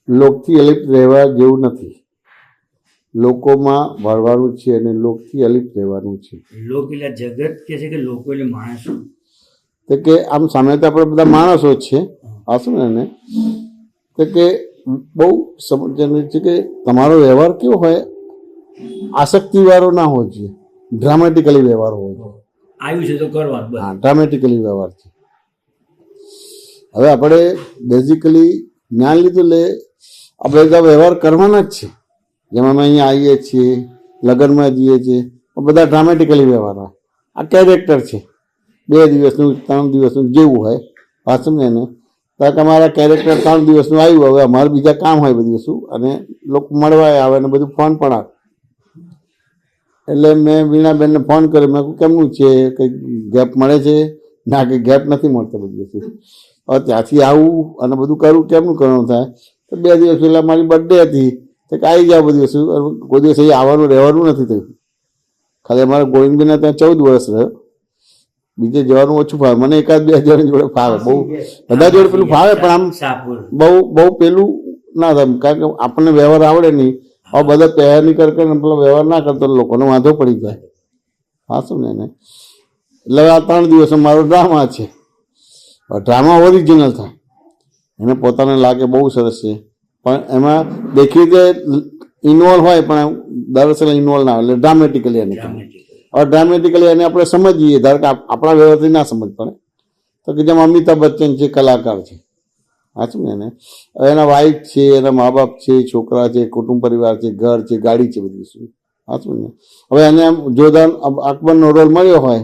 લોકથી અલિપ્ત રહેવા જેવું નથી. લોકોમાં ભળવાનું છે અને લોકથી અલિપ્ત રહેવાનું છે. લોક એટલે જગત કે છે કે લોકો એટલે માણસો? તો કે આમ સામે તો આપણે બધા માણસો જ છે, આવશું ને એને તો કે બહુ સમજવાનું છે કે તમારો વ્યવહાર કેવો હોય, આસક્તિવાળો ના હોવો જોઈએ, ડ્રામેટિકલી વ્યવહાર હોવો જોઈએ. આવ્યું છે તો કરવાનું. હા, ડ્રામેટિકલી વ્યવહાર છે. હવે આપણે બેઝિકલી જ્ઞાન લીધું એટલે આપણે બધા વ્યવહાર કરવાના જ છે. જેમ અમે અહીંયા આવીએ છીએ, લગ્નમાં જઈએ છીએ, બધા ડ્રામેટિકલી વ્યવહાર હોય. આ કેરેક્ટર છે, 2 દિવસનું 3 દિવસનું જેવું હોય. પાછું ને એને કારણ કે અમારા કેરેક્ટર 3 દિવસનું આવ્યું, હવે અમારે બીજા કામ હોય બધી વસ્તુ, અને લોકો મળવા આવે અને બધું ફોન પણ આવે. એટલે મેં વીણાબેનને ફોન કર્યો, મેં કહ્યું કેમનું છે, કંઈક ગેપ મળે છે? ના, કંઈ ગેપ નથી મળતો બધી વસ્તુ. હવે ત્યાંથી આવું અને બધું કરવું કેમનું કરવાનું થાય? તો 2 દિવસ પહેલાં મારી બર્થડે હતી, તો કે આવી જાઓ બધી વસ્તુ. કોઈ દિવસ અહીં આવવાનું રહેવાનું નથી થયું. ખાલી અમારા ગોવિંદભાઈના ત્યાં 14 વર્ષ રહ્યો, બીજે જવાનું ઓછું ફાવે. મને 1-2 જણ જોડે ફાવે, બહુ બધા જોડે પેલું ફાવે, પણ આમ બહુ પેલું ના થાય, કારણ કે આપણને વ્યવહાર આવડે નહીં. હવે બધા તૈયારી કરીને પેલો વ્યવહાર ના કરતો લોકોને વાંધો પડી જાય. હા, શું ને એટલે આ 3 દિવસનો મારો ડ્રામા છે. ડ્રામા ઓરિજિનલ થાય, એને પોતાને લાગે બહુ સરસ છે, પણ એમાં દેખીતે ઇન્વોલ્વ હોય, પણ દરઅસલ ઇન્વોલ્વ ના હોય, એટલે ડ્રામેટિકલી એને હવે ડ્રામેટિકલી એને આપણે સમજીએ. ધારો કે આપણા વ્યવહારથી ના સમજ પડે તો કે જેમ અમિતાભ બચ્ચન છે, કલાકાર છે, સાચું ને એને હવે એના વાઈફ છે, એના મા બાપ છે, છોકરા છે, કુટુંબ પરિવાર છે, ઘર છે, ગાડી છે, બધી શું સાચું ને. હવે એને જોરદાર અકબરનો રોલ મળ્યો હોય,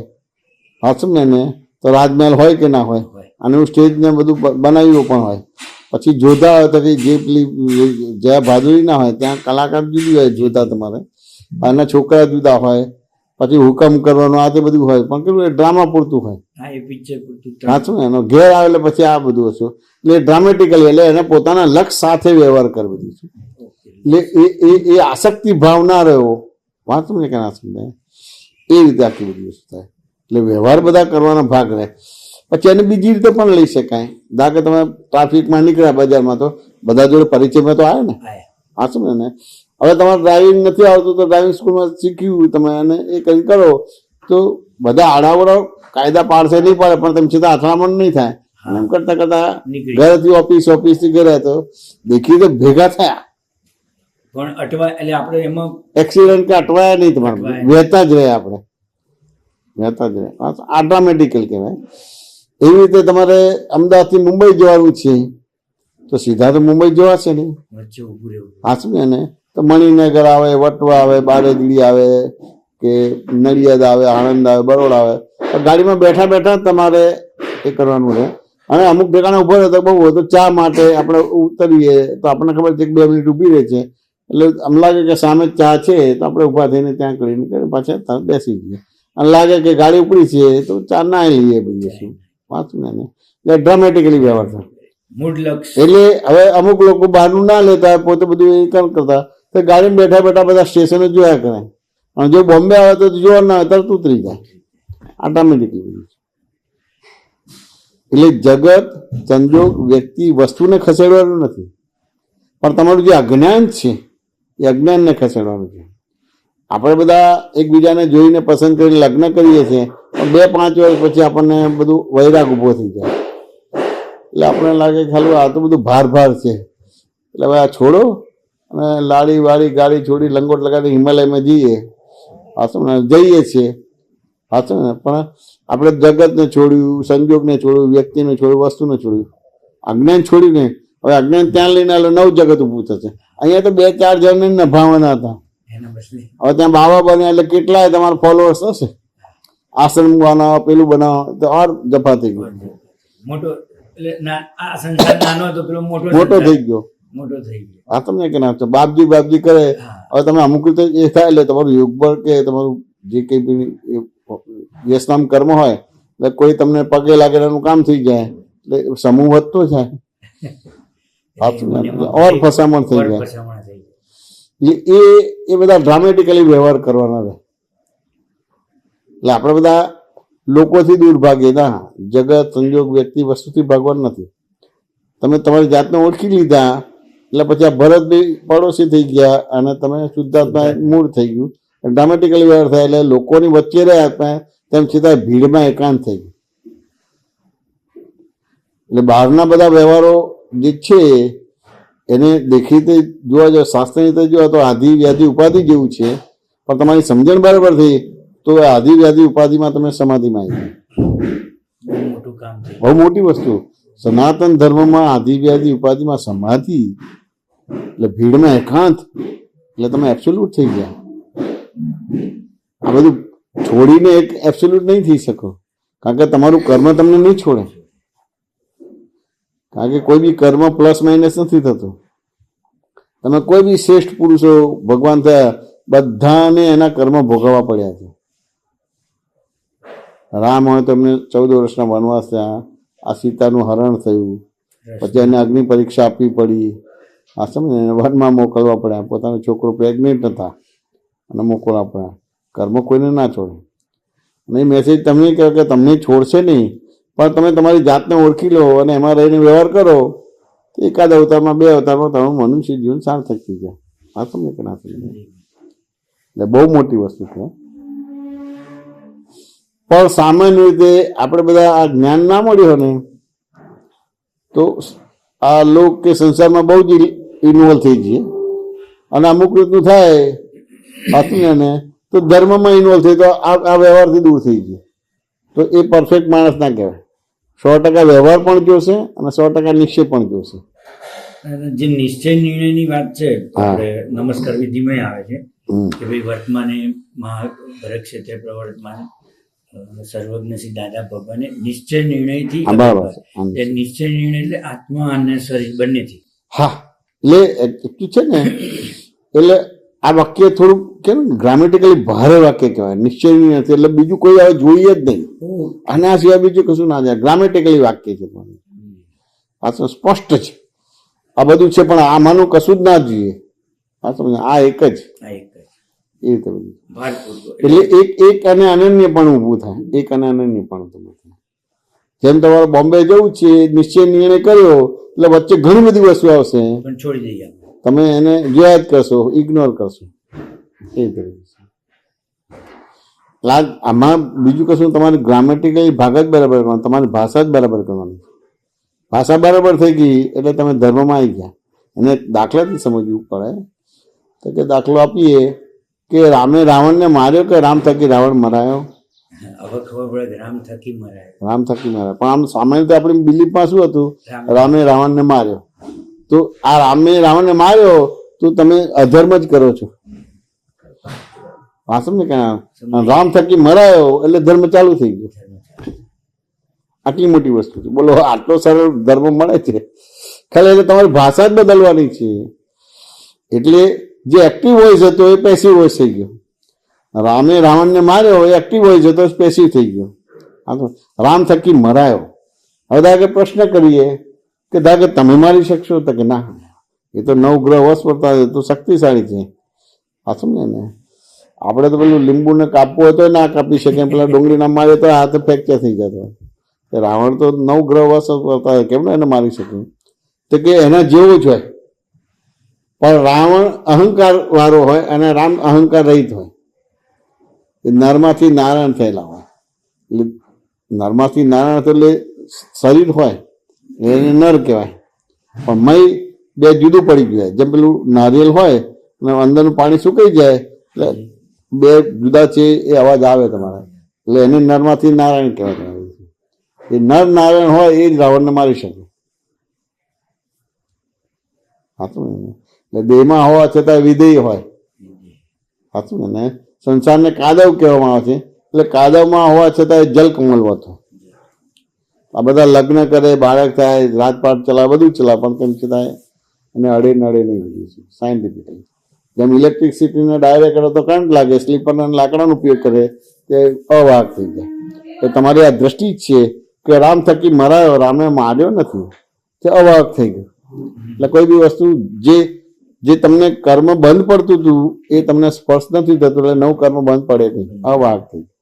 સાચું ને એને તો રાજમહેલ હોય કે ના હોય, અને સ્ટેજને બધું બનાવ્યું પણ હોય. પછી જોધા હોય તો જે પેલી જ્યાં બહાદુરી ના હોય ત્યાં કલાકાર જુદી હોય, જોધા તમારે અને છોકરા જુદા હોય. પછી હુકમ કરવાનો આ તે બધું હોય, પણ કેટલું એ ડ્રામા પૂરતું હોય. સાચું ને એનો ઘેર આવે એટલે પછી આ બધું વસ્તુ એટલે ડ્રામેટિકલી, એટલે એને પોતાના લક્ષ સાથે વ્યવહાર કરી બધું છે. એટલે એ આસક્તિ ભાવ ના રહ્યો, વાંચું ને કે ના સમજાય, એ રીતે આખી બધી વસ્તુ થાય. એટલે વ્યવહાર બધા કરવાના ભાગ રહે. પછી એને બીજી રીતે પણ લઈ શકાય. ધારો કે તમે ટ્રાફિકમાં નીકળ્યા બજારમાં, તો બધા જોડે પરિચયમાં તો આવે ને. સાચું ને. હવે તમારે ડ્રાઇવિંગ નથી આવતું તો ડ્રાઇવિંગ સ્કૂલમાં શીખ્યું તમે, અને એ કંઈ કરો તો બધા આડાવડા કાયદા પાડશે નહીં પાડે, પણ તમે સીધા અથડામણ નહીં થાય. એમ કરતા કરતા ઘરેથી ઓફિસથી ઘરે તો દેખી તો ભેગા થયા, પણ અટવાય એટલે આપણે એમાં એક્સિડન્ટ કે અટવાયા નહીં. તમારે વહેતા જ રહે, આપણે વહેતા જ રહે. આ ડ્રામેટિકલ કહેવાય. એવી રીતે તમારે અમદાવાદથી મુંબઈ જવાનું છે તો સીધા તો મુંબઈ જવાશે નહીં. સાચું ને. તો મણિનગર આવે, વટવા આવે, બારેજડી આવે, કે નડિયાદ આવે, આણંદ આવે, બરોડા આવે, ગાડીમાં બેઠા બેઠા તમારે એ કરવાનું રહે. અને અમુક ઠેકાણે ઉભો રહે તો બહુ હોય તો ચા માટે આપણે ઉતરીએ તો આપણને ખબર છે કે 2 મિનિટ ઊભી રહે છે, એટલે આમ લાગે કે સામે ચા છે તો આપણે ઊભા થઈને ત્યાં કરીને પાછા બેસી જઈએ. અને લાગે કે ગાડી ઉપડી છે તો ચા ના લઈએ બધી શું. વાંચું ને એટલે ડ્રામેટિકલી વ્યવહાર થાય. એટલે હવે અમુક લોકો બહારનું ના લેતા, પોતે બધું એ કામ કરતા, તો ગાડીમાં બેઠા બેઠા બધા સ્ટેશનો જોયા કરે. અને જો બોમ્બે આવે તો જોવા ના આવે તરત ઉતરી જાય. ઓટોમેટિકલી. એટલે જગત, સંજોગ, વ્યક્તિ, વસ્તુને ખસેડવાનું નથી, પણ તમારું જે અજ્ઞાન છે એ અજ્ઞાનને ખસેડવાનું છે. આપણે બધા એકબીજાને જોઈને પસંદ કરીને લગ્ન કરીએ છીએ, પણ 2-5 વર્ષ પછી આપણને બધું વૈરાગ ઊભો થઈ જાય. એટલે આપણને લાગે કે ખાલી આ તો બધું ભાર છે, એટલે હવે આ છોડો અને લાડી વાળી ગાડી છોડી લંગોટ લગાડી હિમાલયમાં જઈએ. હાચું ને, જઈએ છીએ. હાચું ને. પણ આપણે જગતને છોડ્યું, સંજોગને છોડ્યું, વ્યક્તિને છોડ્યું, વસ્તુને છોડ્યું, અજ્ઞાન છોડ્યું ને. હવે અજ્ઞાન ત્યાં લઈને એટલે 9 જગત ઊભું થશે. અહીંયા તો 2-4 જણને નભાવવાના હતા, હવે ત્યાં બાવા બન્યા એટલે કેટલાય તમારા ફોલોઅર્સ હશે. આશ્રમ બનાવો, પેલું બનાવો, તો ઓર જફા થઈ ગયો, મોટો થઈ ગયો. હા, તમને કે ના બાપજી કરે. હવે તમે અમુક રીતે એ થાય એટલે તમારું યોગ બળ કે તમારું જે કંઈ બી વ્યસનામ કર્મ હોય એટલે કોઈ તમને પગે લાગે એનું કામ થઈ જાય, એટલે સમૂહ વધતો જાય, ઓર ફસામણ થઈ જાય. એ બધા ડ્રામેટિકલી વ્યવહાર કરવાના રહે. એટલે આપણે બધા લોકોથી દૂર ભાગે. ના, જગત, સંજોગ, વ્યક્તિ, વસ્તુથી ભાગવાનું નથી. તમે તમારી જાતને ઓળખી લીધા એટલે પછી આ ભરતભાઈ પડોશી થઈ ગયા અને તમે શુદ્ધાત્મા મૂળ થઈ ગયું. ડ્રામેટિકલી વ્યવહાર થાય એટલે લોકોની વચ્ચે રહ્યા આપણે તેમ છતાં ભીડમાં એકાંત થઈ ગયું. એટલે બહારના બધા વ્યવહારો જે છે એને દેખીતી જોવા જાવ, શાસ્ત્રની રીતે જોવા તો આધિ વ્યાધિ ઉપાધિ જેવું છે. પણ તમારી સમજણ બરાબર થઈ તો આધિ વ્યાધિ ઉપાધિમાં તમે સમાધિમાં આવી બહુ મોટું કામ છે. બહુ મોટી વસ્તુ. સનાતન ધર્મમાં આધિ વ્યાધિ ઉપાધિમાં સમાધિ એટલે ભીડમાં એકાંત એટલે તમે એબ્સોલ્યુટ થઈ ગયા. આ બધું છોડીને એક એબ્સોલ્યુટ નહીં થઈ શકો, કારણ કે તમારું કર્મ તમને નહીં છોડે. કારણ કે કોઈ બી કર્મ પ્લસ માઇનસ નથી થતું. તમે કોઈ બી શ્રેષ્ઠ પુરુષો ભગવાન થયા, બધાને એના કર્મ ભોગવવા પડ્યા છે. રામ હોય તો એમને 14 વર્ષના વનવાસ થયા, આ સીતાનું હરણ થયું, પછી એને અગ્નિ પરીક્ષા આપવી પડી, આ સમજે વનમાં મોકલવા પડ્યા, પોતાનો છોકરો પ્રેગ્નેન્ટ હતા અને મોકલવા પડ્યા. કર્મ કોઈને ના છોડે. અને એ મેસેજ તમને કહે કે તમને છોડશે નહીં, પણ તમે તમારી જાતને ઓળખી લો અને એમાં રહીને વ્યવહાર કરો, એકાદ અવતારમાં 2 અવતારમાં તમે મનુષ્ય જીવન સાર્થક થઈ જાય. આ સમય કે ના સમજે એટલે બહુ મોટી વસ્તુ છે. પણ સામાન્ય રીતે આપણે બધા આ જ્ઞાન ના મળ્યું હોય ને તો આ લોક કે સંસારમાં બહુ જ ઇન્વોલ્વ થઈ જઈએ અને અમુક રીતનું થાય આત્મીયને તો ધર્મમાં ઇન્વોલ્વ થઈ તો આ વ્યવહારથી દૂર થઈ જાય. તો એ પરફેક્ટ માણસ ના કહેવાય. 100% વ્યવહાર પણ જોશે અને 100% નિશ્ચય પણ જોશે. જે નિશ્ચય નિર્ણયની વાત છે આપણે નમસ્કાર વિધિમાં આવે છે કે ભાઈ વર્તમાને ભરત ક્ષેત્રે પ્રવર્તમાન સર્વજ્ઞ શ્રી દાદા ભગવાને નિશ્ચય નિર્ણયથી એ નિશ્ચય નિર્ણય એટલે આત્મા અને શરીર બંનેથી. હા, એટલે છે ને એટલે આ વાક્ય થોડું કેમ ગ્રામેટિકલી ભારે વાક્ય કહેવાય. નિશ્ચય નિર્ણય એટલે બીજું કોઈ હવે જોઈએ જ નહીં, આના સિવાય બીજું કશું ના જાય. ગ્રામેટિકલી વાક્ય છે, આ તો સ્પષ્ટ છે. આ બધું છે પણ આમાંનું કશું જ ના જોઈએ. આ સમજ, આ એક જ એ રીતે બધું. એટલે એક અને અનન્ય પણ ઊભું થાય, એક અને અનન્ય પણ તમે થાય. જેમ તમારે બોમ્બે જવું છે, નિશ્ચય નિર્ણય કર્યો એટલે વચ્ચે ઘણી બધી વસ્તુ આવશે, પણ છોડી દઈએ તમે એને જોયા જ કરશો, ઇગ્નોર કરશો. એ રીતે આમાં બીજું કશું તમારે ગ્રામેટિકલી ભાગ જ બરાબર કરવાનો, તમારી ભાષા જ બરાબર કરવાની. ભાષા બરાબર થઈ ગઈ એટલે તમે ધર્મમાં આવી ગયા. એને દાખલાથી સમજવું પડે. તો કે દાખલો આપીએ કે રામે રાવણને માર્યો કે રામ થકી રાવણ મરાયો? હવે ખબર પડે કે રામ થકી મરાયો. રામ થકી મરાયો. પણ આમ સામાન્ય રીતે આપણી બિલીફમાં શું હતું? રામે રાવણને માર્યો. તો આ રામે રાવણને માર્યો તો તમે અધર્મ જ કરો છો. હા, સમજે કે રામ થકી મરાયો એટલે ધર્મ ચાલુ થઈ ગયો. આટલી મોટી વસ્તુ છે. બોલો, આટલો સરળ ધર્મ મળે છે. ખાલી એટલે તમારી ભાષા જ બદલવાની છે. એટલે જે એક્ટિવ વોઇસ હતો એ પેસિવ વોઇસ થઈ ગયો. રામે રાવણને માર્યો એ એક્ટિવ વોઇસ હતો, પેસિવ થઈ ગયો. રામ થકી મરાયો. હવે ધારો કે પ્રશ્ન કરીએ કે ધારો કે તમે મારી શકશો? તો કે ના, એ તો 9 ગ્રહ વશ પડતા એ તો શક્તિશાળી છે. આ સમજે ને, આપણે તો પેલું લીંબુને કાપવું હોય તો ના કાપી શકીએ, પેલા ડુંગળી ના મારે તો હાથ ફ્રેક્ચર થઈ જતો. રાવણ તો 9 ગ્રહ વશ પડતા હોય, કેમ એને મારી શકે? તો કે એના જેવું જ હોય. પણ રાવણ અહંકાર વાળો હોય અને રામ અહંકાર રહિત હોય. એ નરમાંથી નારાયણ થયેલા હોય. એટલે નરમાંથી નારાયણ એટલે શરીર હોય એને નર કહેવાય. પણ મય 2 જુદું પડી જાય. જેમ પેલું નારિયેલ હોય અને અંદરનું પાણી સુકાઈ જાય એટલે 2 જુદા છે એ અવાજ આવે તમારા. એટલે એને નરમાંથી નારાયણ કહેવાય. એ નર નારાયણ હોય એ જ રાવણને મારી શકે. સાચું ને? એટલે દેહમાં હોવા છતાં વિધેય હોય. સાચું ને? સંસારને કાદવ કહેવામાં આવે છે. એટલે કાદવમાં હોવા છતાં જલ કમલવત હોય. આ બધા લગ્ન કરે, બાળક થાય, રાજપાટ ચલાવે, બધું ચલાવે, પણ તેમ છતાં એને અડે નડે નહીં. બધું છે સાયન્ટિફિકલી. જેમ ઇલેક્ટ્રિસિટીને ડાયરેક્ટ કરે તો કરંટ લાગે, સ્લીપરના લાકડાનો ઉપયોગ કરે તે અવાહક થઈ જાય. તો તમારી આ દ્રષ્ટિ જ છે કે રામ થકી મરાયો, રામે માર્યો નથી, તે અવાહક થઈ ગયો. એટલે કોઈ બી વસ્તુ જે તમને કર્મ બંધ પડતું હતું એ તમને સ્પર્શ નથી થતું, એટલે નવું કર્મ બંધ પડે નહીં, અવાહક થઈ ગયું.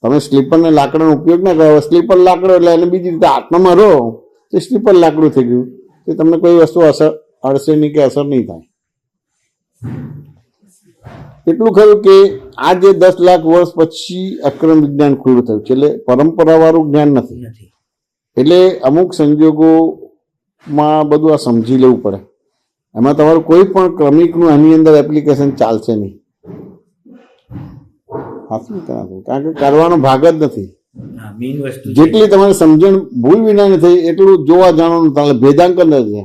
તમે સ્લીપરને લાકડાનો ઉપયોગ ના કરો. સ્લીપર લાકડો એટલે એને બીજી રીતે હાથમાં રહો તો સ્લીપર લાકડું થઈ ગયું, કે તમને કોઈ વસ્તુ અસર અડશે નહીં કે અસર નહીં થાય. એટલું ખરું કે આ જે 10 લાખ વર્ષ પછી અક્રમ વિજ્ઞાન ખુલ્લું થયું છે, એટલે પરંપરાવાળું જ્ઞાન નથી. એટલે અમુક સંજોગોમાં બધું આ સમજી લેવું પડે. એમાં તમારું કોઈ પણ ક્રમિકનું આની અંદર એપ્લિકેશન ચાલશે નહીં. કારણ કે કરવાનો ભાગ જ નથી. જેટલી તમારી સમજણ ભૂલ વિના થઈ એટલું જોવા જાણવાનું ચાલે, ભેદાંકન જ છે.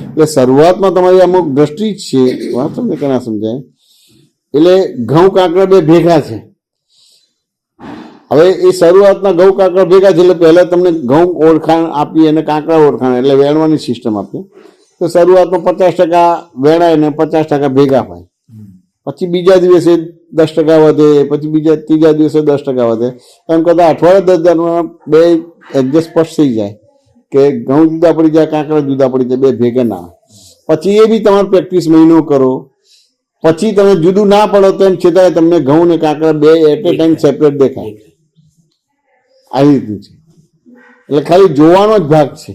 એટલે શરૂઆતમાં તમારી અમુક દ્રષ્ટિ જ છે, વાત સમજે કે ના સમજાય. એટલે ઘઉં કાંકરા બે ભેગા છે. હવે એ શરૂઆતના ઘઉં કાંકરા ભેગા છે એટલે પહેલા તમને ઘઉં ઓળખાણ આપી અને કાંકરા ઓળખાણ એટલે વેણવાની સિસ્ટમ આપી. તો શરૂઆતમાં 50% વેણાય ને 50% ભેગા હોય. પછી બીજા દિવસે 10% વધે, પછી ત્રીજા દિવસે 10% વધે. એમ કરતા અઠવાડિયે 10 બે એડજસ્ટ થઈ જાય કે ઘઉં જુદા પડી જાય, કાંકરા જુદા પડી જાય, બે ભેગા ના. પછી એ બી તમારે પ્રેક્ટિસ મહિનો કરો. પછી તમે જુદું ના પડો તેમ છતાંય તમને ઘઉં ને કાંકરા બે એટ એ ટાઈમ સેપરેટ દેખાય. આવી રીતનું છે. એટલે ખાલી જોવાનો જ ભાગ છે,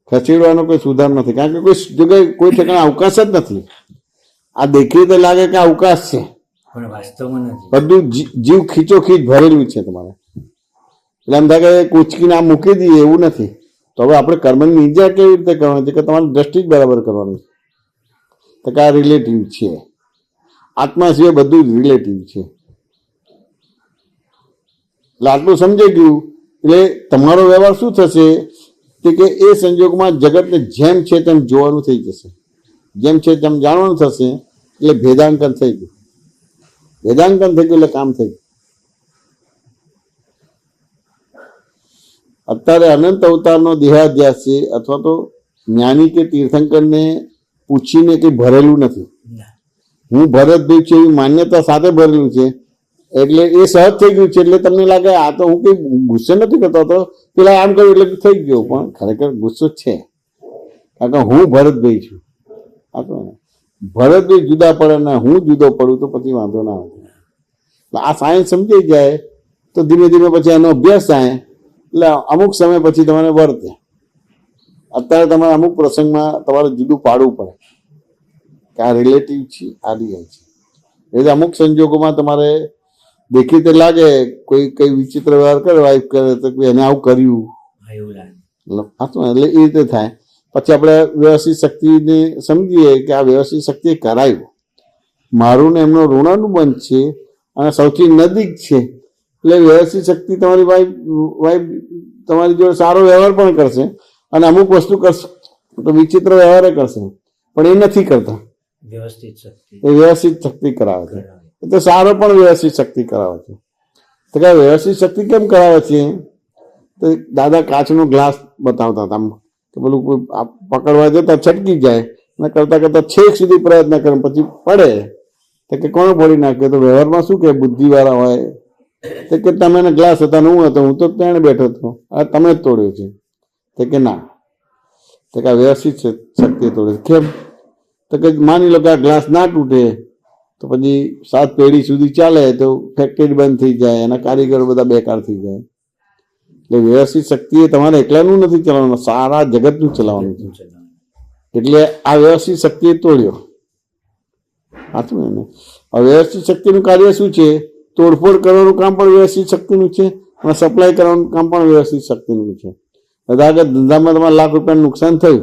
ખસેડવાનો કોઈ સુધાર નથી. કારણ કે કોઈ જગ્યાએ કોઈ ઠેકાણે અવકાશ જ નથી. આ દેખી તો લાગે કે અવકાશ છે, પણ વાસ્તવમાં નથી. બધું જીવ ખીચોખીચ ભરેલું છે તમારે. એટલે એમ થાય કે કૂચકીને આ મૂકી દઈએ એવું નથી. તો હવે આપણે કર્મની નિર્જા કેવી રીતે કરવાની છે કે તમારી દ્રષ્ટિ જ બરાબર કરવાની છે. તો કે આ રિલેટિવ છે, આત્મા સિવાય બધું જ રિલેટિવ છે. એટલે આટલું સમજાઈ ગયું. એટલે તમારો વ્યવહાર શું થશે કે એ સંજોગમાં જગતને જેમ છે તેમ જોવાનું થઈ જશે, જેમ છે તેમ જાણવાનું થશે. એટલે ભેદાંકન થઈ ગયું. ભેદાંકન થઈ ગયું એટલે કામ થઈ ગયું. અત્યારે અનંત અવતારનો દેહાધ્યાસ છે, અથવા તો જ્ઞાની કે તીર્થંકરને પૂછીને કંઈ ભરેલું નથી. હું ભરતભાઈ છું એવી માન્યતા સાથે ભરેલું છે. એટલે એ સહજ થઈ ગયું છે. એટલે તમને લાગે આ તો હું કંઈ ગુસ્સે નથી કરતો, તો પેલા આમ કર્યું એટલે થઈ ગયો. પણ ખરેખર ગુસ્સો છે, કારણ કે હું ભરતભાઈ છું. આ તો ભરતભાઈ જુદા પડે ને હું જુદો પડું તો પછી વાંધો ના આવે. આ સાયન્સ સમજાઈ જાય તો ધીમે ધીમે પછી એનો અભ્યાસ થાય. એટલે અમુક સમય પછી તમારે વર્તે. અત્યારે તમારે અમુક પ્રસંગમાં તમારે જુદું પાડવું પડે કે આ રિલેટિવ છે, આ રિયલ છે. એટલે અમુક સંજોગોમાં તમારે દેખીતે લાગે કોઈ કઈ વિચિત્ર વ્યવહાર કરે, વાઈફ કરે તો એને આવું કર્યું, એટલે એ રીતે થાય. પછી આપણે વ્યવસ્થિત શક્તિને સમજીએ કે આ વ્યવસ્થિત શક્તિ કરાયું. મારું ને એમનો ઋણાનુબંધ છે અને સૌથી નજીક છે. એટલે વ્યવસ્થિત શક્તિ તમારી વાઈફ તમારી જોડે સારો વ્યવહાર પણ કરશે અને અમુક વસ્તુ કરશે તો વિચિત્ર વ્યવહાર કરશે, પણ એ નથી કરતા. એ વ્યવસ્થિત શક્તિ કરાવે છે. એ તો સારો પણ વ્યવસ્થિત શક્તિ કરાવે છે. તો કે વ્યવસ્થિત શક્તિ કેમ કરાવે છે? તો દાદા કાચનો ગ્લાસ બતાવતા હતા, કે પેલું કોઈ પકડવા જતા છટકી જાય અને કરતા કરતા છેક સુધી પ્રયત્ન કરે પછી પડે. તો કે કોણ ફોડી નાખે? તો વ્યવહારમાં શું કે બુદ્ધિવાળા હોય તો કે તમે ગ્લાસ હતા ને હું હતો, હું તો ત્યાં બેઠો હતો, આ તમે જ તોડ્યો છે. તો કે ના, તો કે આ વ્યવસ્થિત શક્તિ તોડે. કેમ? તો કે માની લો કે આ ગ્લાસ ના તૂટે તો પછી 7 પેઢી સુધી ચાલે તો ફેક્ટરી બંધ થઈ જાય, એના કારીગરો બધા બેકાર થઈ જાય. એટલે વ્યવસ્થિત શક્તિ એ તમારે એકલાનું નથી ચલાવવાનું, સારા જગતનું ચલાવવાનું છે. એટલે આ વ્યવસ્થિત શક્તિ તોડ્યો. સાચું ને? વ્યવસ્થિત શક્તિનું કાર્ય શું છે? તોડફોડ કરવાનું કામ પણ વ્યવસ્થિત શક્તિનું છે અને સપ્લાય કરવાનું કામ પણ વ્યવસ્થિત શક્તિનું છે. બધા ધંધામાં તમારે લાખ રૂપિયાનું નુકસાન થયું,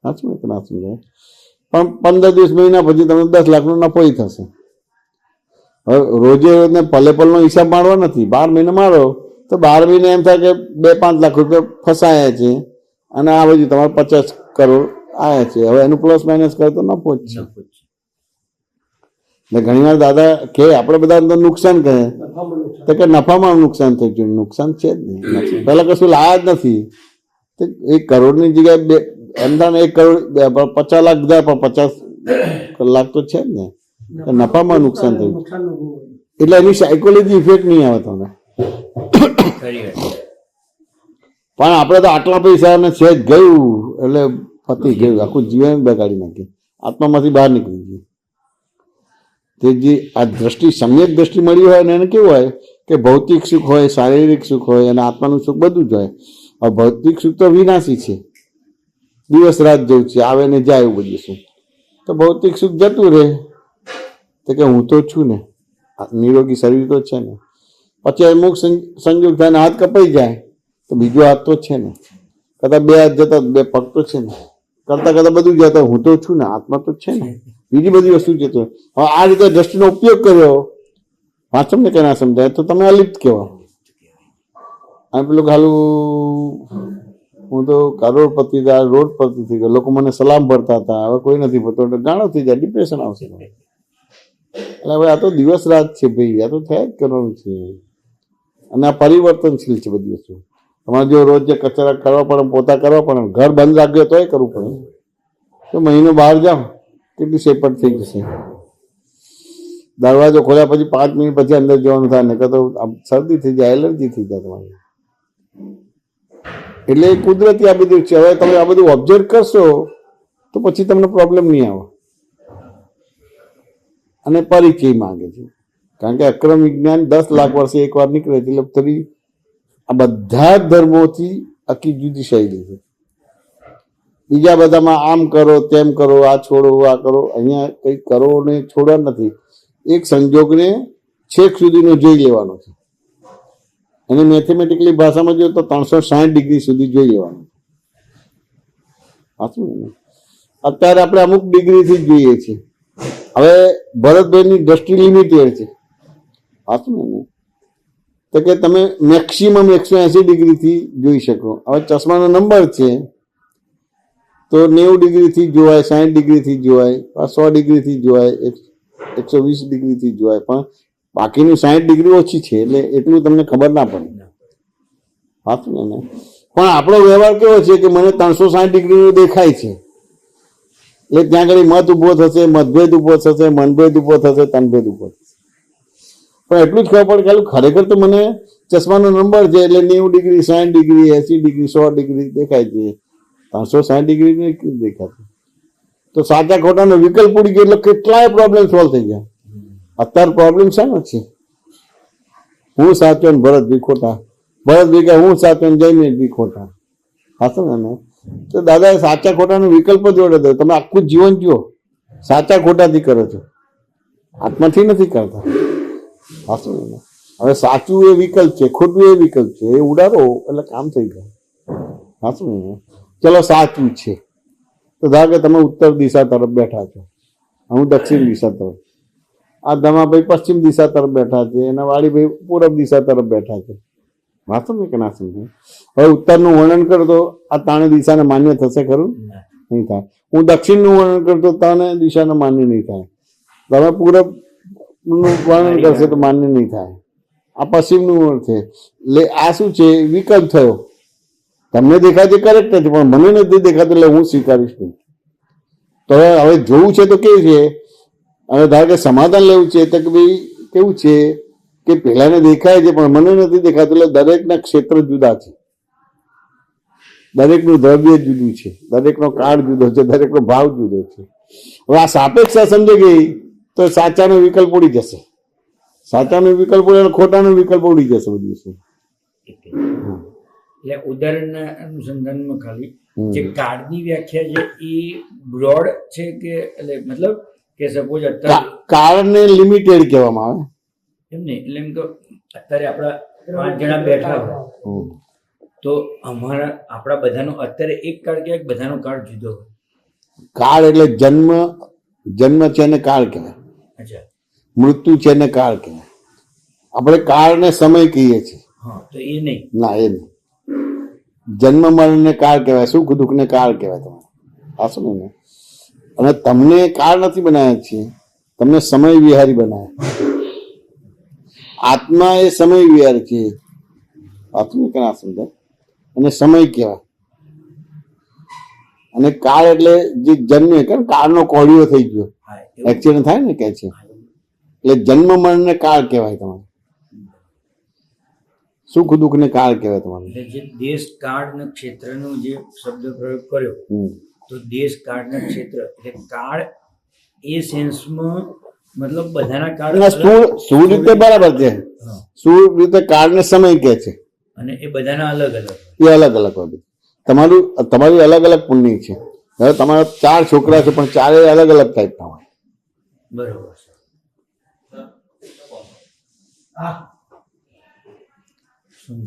સાચું કે ના સમજાય? પણ 15 દિવસ મહિના પછી તમને 10 લાખનો નફો થશે. હવે રોજે રોજને પલે પલનો હિસાબ મારવા નથી. 12 મહિને મારો તો 12 મહિને એમ થાય કે 2-5 લાખ રૂપિયા ફસાયા છે અને આ બાજુ તમારે 50 કરોડ આવ્યા છે. હવે એનું પ્લસ માઇનસ કરે તો નફો જ છે. એટલે ઘણી વાર દાદા કે આપણે બધા અંદર નુકસાન કહે તો કે નફામાં નુકસાન થઈ ગયું. નુકસાન છે જ નહીં. પહેલા કશું લાયા જ નથી. 1 કરોડની જગ્યાએ એમ થાય 1 કરોડ 50 લાખ દીધા પણ 50 લાખ તો છે જ ને. નફામાં નુકસાન થયું. એટલે એની સાયકોલોજી ઇફેક્ટ નહીં આવે તમને. પણ આપણે તો આટલા પૈસા ને છે જ ગયું એટલે પતી ગયું, આખું જીવન બગાડી નાખ્યું, આત્મામાંથી બહાર નીકળી ગયું. તે જે આ દ્રષ્ટિ સમ્યક દ્રષ્ટિ મળી હોય ને એને કેવું હોય કે ભૌતિક સુખ હોય, શારીરિક સુખ હોય અને આત્માનું સુખ બધું જ હોય. હવે ભૌતિક સુખ તો વિનાશી છે, દિવસ રાત જેવું છે, આવે ને જાય એવું બધું સુખ. તો ભૌતિક સુખ જતું રહે, તો કે હું તો છું ને, નિરોગી શરીર તો છે ને. પછી અમુક સંજોગ થાય ને હાથ કપાઈ જાય તો બીજો હાથ તો છે ને, કદાચ બે હાથ જતા બે પગ તો છે ને, કરતા કરતા બધું જતા હું તો છું ને, આત્મા તો છે ને, બીજી બધી વસ્તુ જતો. હવે આ રીતે દ્રષ્ટિનો ઉપયોગ કર્યો, વાંચમને કે ના સમજાય તો તમે અલિપ્ત કહેવાય. અને પેલું ખાલું હું તો કરોડપતિ હતા, રોડપતિ થઈ ગયો, લોકો મને સલામ ભરતા હતા, હવે કોઈ નથી ભરતો એટલે ગાણો થઈ જાય, ડિપ્રેશન આવશે. એટલે હવે આ તો દિવસ રાત છે ભાઈ, આ તો થયા જ કરવાનું છે. અને આ પરિવર્તનશીલ છે બધી વસ્તુ. તમારે જો રોજ જે કચરા કરવા પડે, પોતા કરવા પડે, ઘર બંધ રાખ્યો તોય કરવું પડે. તો મહિનો બહાર જાઓ કેટલી સેપટ થઈ જશે. દરવાજો ખોલ્યા પછી 5 મિનિટ પછી અંદર જવાનું થાય, ને તો શરદી થઈ જાય, એલર્જી થઈ જાય તમારી. એટલે કુદરતી આ બધું છે. હવે તમે આ બધું ઓબ્ઝર્વ કરશો તો પછી તમને પ્રોબ્લેમ નહીં આવે. અને પરિચય માંગે છે, કારણ કે અક્રમ વિજ્ઞાન 10 લાખ વર્ષે એકવાર નીકળે છે. એટલે થોડી આ બધા જ ધર્મોથી આખી જુદી શૈલી છે. બીજા બધામાં આમ કરો, તેમ કરો, આ છોડો, આ કરો. અહીંયા કંઈ કરો ને છોડવા નથી. એક સંજોગને છેક સુધીનો જોઈ લેવાનો છે. અને મેથેમેટિકલી ભાષામાં જોઈએ તો 360 ડિગ્રી સુધી જોઈ લેવાનું. અત્યારે આપણે અમુક ડિગ્રીથી જ જોઈએ છીએ. હવે ભરતભાઈની દ્રષ્ટિ લિમિટેડ છે, સાચું ને? તો કે તમે મેક્સિમમ 180 ડિગ્રીથી જોઈ શકો. હવે ચશ્માનો નંબર છે તો 90 ડિગ્રીથી જોવાય, 60 ડિગ્રીથી જોવાય, 100 ડિગ્રીથી જોવાય, 120 ડિગ્રીથી જોવાય. પણ બાકીની 60 ડિગ્રી ઓછી છે, એટલે એટલું તમને ખબર ના પડે. સાચું ને? પણ આપણો વ્યવહાર કેવો છે કે મને 360 ડિગ્રીનો દેખાય છે, એટલે ત્યાં આગળ મત ઉભો થશે, મતભેદ ઉભો થશે, મનભેદ ઉભો થશે, તનભેદ ઉભો થશે. પણ એટલું જ ખબર પડે કે ખરેખર તો મને ચશ્માનો નંબર છે એટલે 90 ડિગ્રી, 60 ડિગ્રી, 80 ડિગ્રી, 100 ડિગ્રી દેખાય છે, 360 ડિગ્રી નહીં દેખાતું. તો સાચા ખોટાનો વિકલ્પ ઉડી ગયો એટલે કેટલાય પ્રોબ્લેમ સોલ્વ થઈ ગયા. અત્યારે પ્રોબ્લેમ શાનો છે? હું સાચો ને ભરતભાઈ ખોટા. ભરતભાઈ કહે હું સાચો ને જયમીનભાઈ ખોટા. હાચું ને? તો દાદાએ સાચા ખોટાનો વિકલ્પ જોડે દો. તમે આખું જીવન જુઓ, સાચા ખોટાથી કરો છો, આત્માથી નથી કરતા. હાચું ને? હવે સાચું એ વિકલ્પ છે, ખોટું એ વિકલ્પ છે, એ ઉડાડો એટલે કામ થઈ જાય. હાચું ને? ચલો સાચું છે તો ધારો કે તમે ઉત્તર દિશા તરફ બેઠા છો, હું દક્ષિણ દિશા તરફ, આ ધમાભાઈ પશ્ચિમ દિશા તરફ બેઠા છે, અને વાડીભાઈ પૂર્વ દિશા તરફ બેઠા છે. વાંચો ને કે ના સમજો? હવે ઉત્તરનું વર્ણન કરો તો આ ત્રણે દિશાને માન્ય થશે ખરું? નહીં થાય. હું દક્ષિણનું વર્ણન કરતો ત્રણે દિશાને માન્ય નહીં થાય. તમે પૂર્વનું વર્ણન કરશે તો માન્ય નહીં થાય. આ પશ્ચિમનું વર્ણન છે. એટલે આ શું છે? વિકલ્પ થયો. તમને દેખાય છે કરેક્ટ નથી, પણ મને નથી દેખાતું એટલે હું સ્વીકારીશ નહીં. તો હવે જોવું છે તો કેવું છે? હવે ધારો કે સમાધાન લેવું છે તો કે ભાઈ કેવું છે કે પેલાને દેખાય છે પણ મને નથી દેખાતું, એટલે દરેકના ક્ષેત્ર જુદા છે, દરેકનું દ્રવ્ય જુદું છે, દરેકનો કાળ જુદો છે, દરેકનો ભાવ જુદો છે. હવે આ સાપેક્ષા સમજે ગઈ તો સાચાનો વિકલ્પ ઉડી જશે. સાચાનો વિકલ્પ ઉડે, ખોટાનો વિકલ્પ ઉડી જશે બધી વસ્તુ. એટલે ઉદાહરણના અનુસંધાનમાં ખાલી જે કાળની વ્યાખ્યા છે એ બ્રોડ છે કે એટલે મતલબ કે સપોઝ અત્યારે કાળને લિમિટેડ કહેવામાં આવે. એમ નહીં, એટલે એમ તો અત્યારે આપણા 5 જણા બેઠા હોય તો આપણા બધાનો અત્યારે એક કાળ કહેવાય, બધાનો કાળ જુદો હોય. કાળ એટલે જન્મ છે ને કાળ કહેવાય. અચ્છા. મૃત્યુ છે ને કાળ કહેવાય. આપણે કાળને સમય કહીએ છીએ. હા, તો એ નહીં. ના, એ નહીં. જન્મ મરણ ને કાળ કહેવાય, સુખ દુઃખ ને કાળ કહેવાય. તમારે આ શું ને? અને તમને કાળ નથી બનાવ્યા છીએ, તમને સમય વિહારી બનાવ્યા. આત્મા એ સમય વિહાર છે. આત્મા કે ના સમજાય? અને સમય કહેવાય. અને કાળ એટલે જે જન્મે કે કાળનો કોળિયો થઈ ગયો, એક્સિડન્ટ થાય ને કે છે, એટલે જન્મ મરણ ને કાળ કહેવાય. તમારે સુખ દુઃખ ને કાળ કહેવાય. તમારે જે દેશ કાળ ને ક્ષેત્રનો જે શબ્દ પ્રયોગ કર્યો, તો દેશ કાળ ને ક્ષેત્ર એટલે કાળ એ સેન્સમાં મતલબ બધાના કાળ શું રીતે બરાબર છે. શું રીતે કાળને સમય કહે છે, અને એ બધાના અલગ અલગ એ અલગ અલગ હોય. તમારી અલગ અલગ પુણ્ય છે. હવે તમારા 4 છોકરા છે પણ ચારેય અલગ અલગ ટાઈપના હોય. બરોબર છે.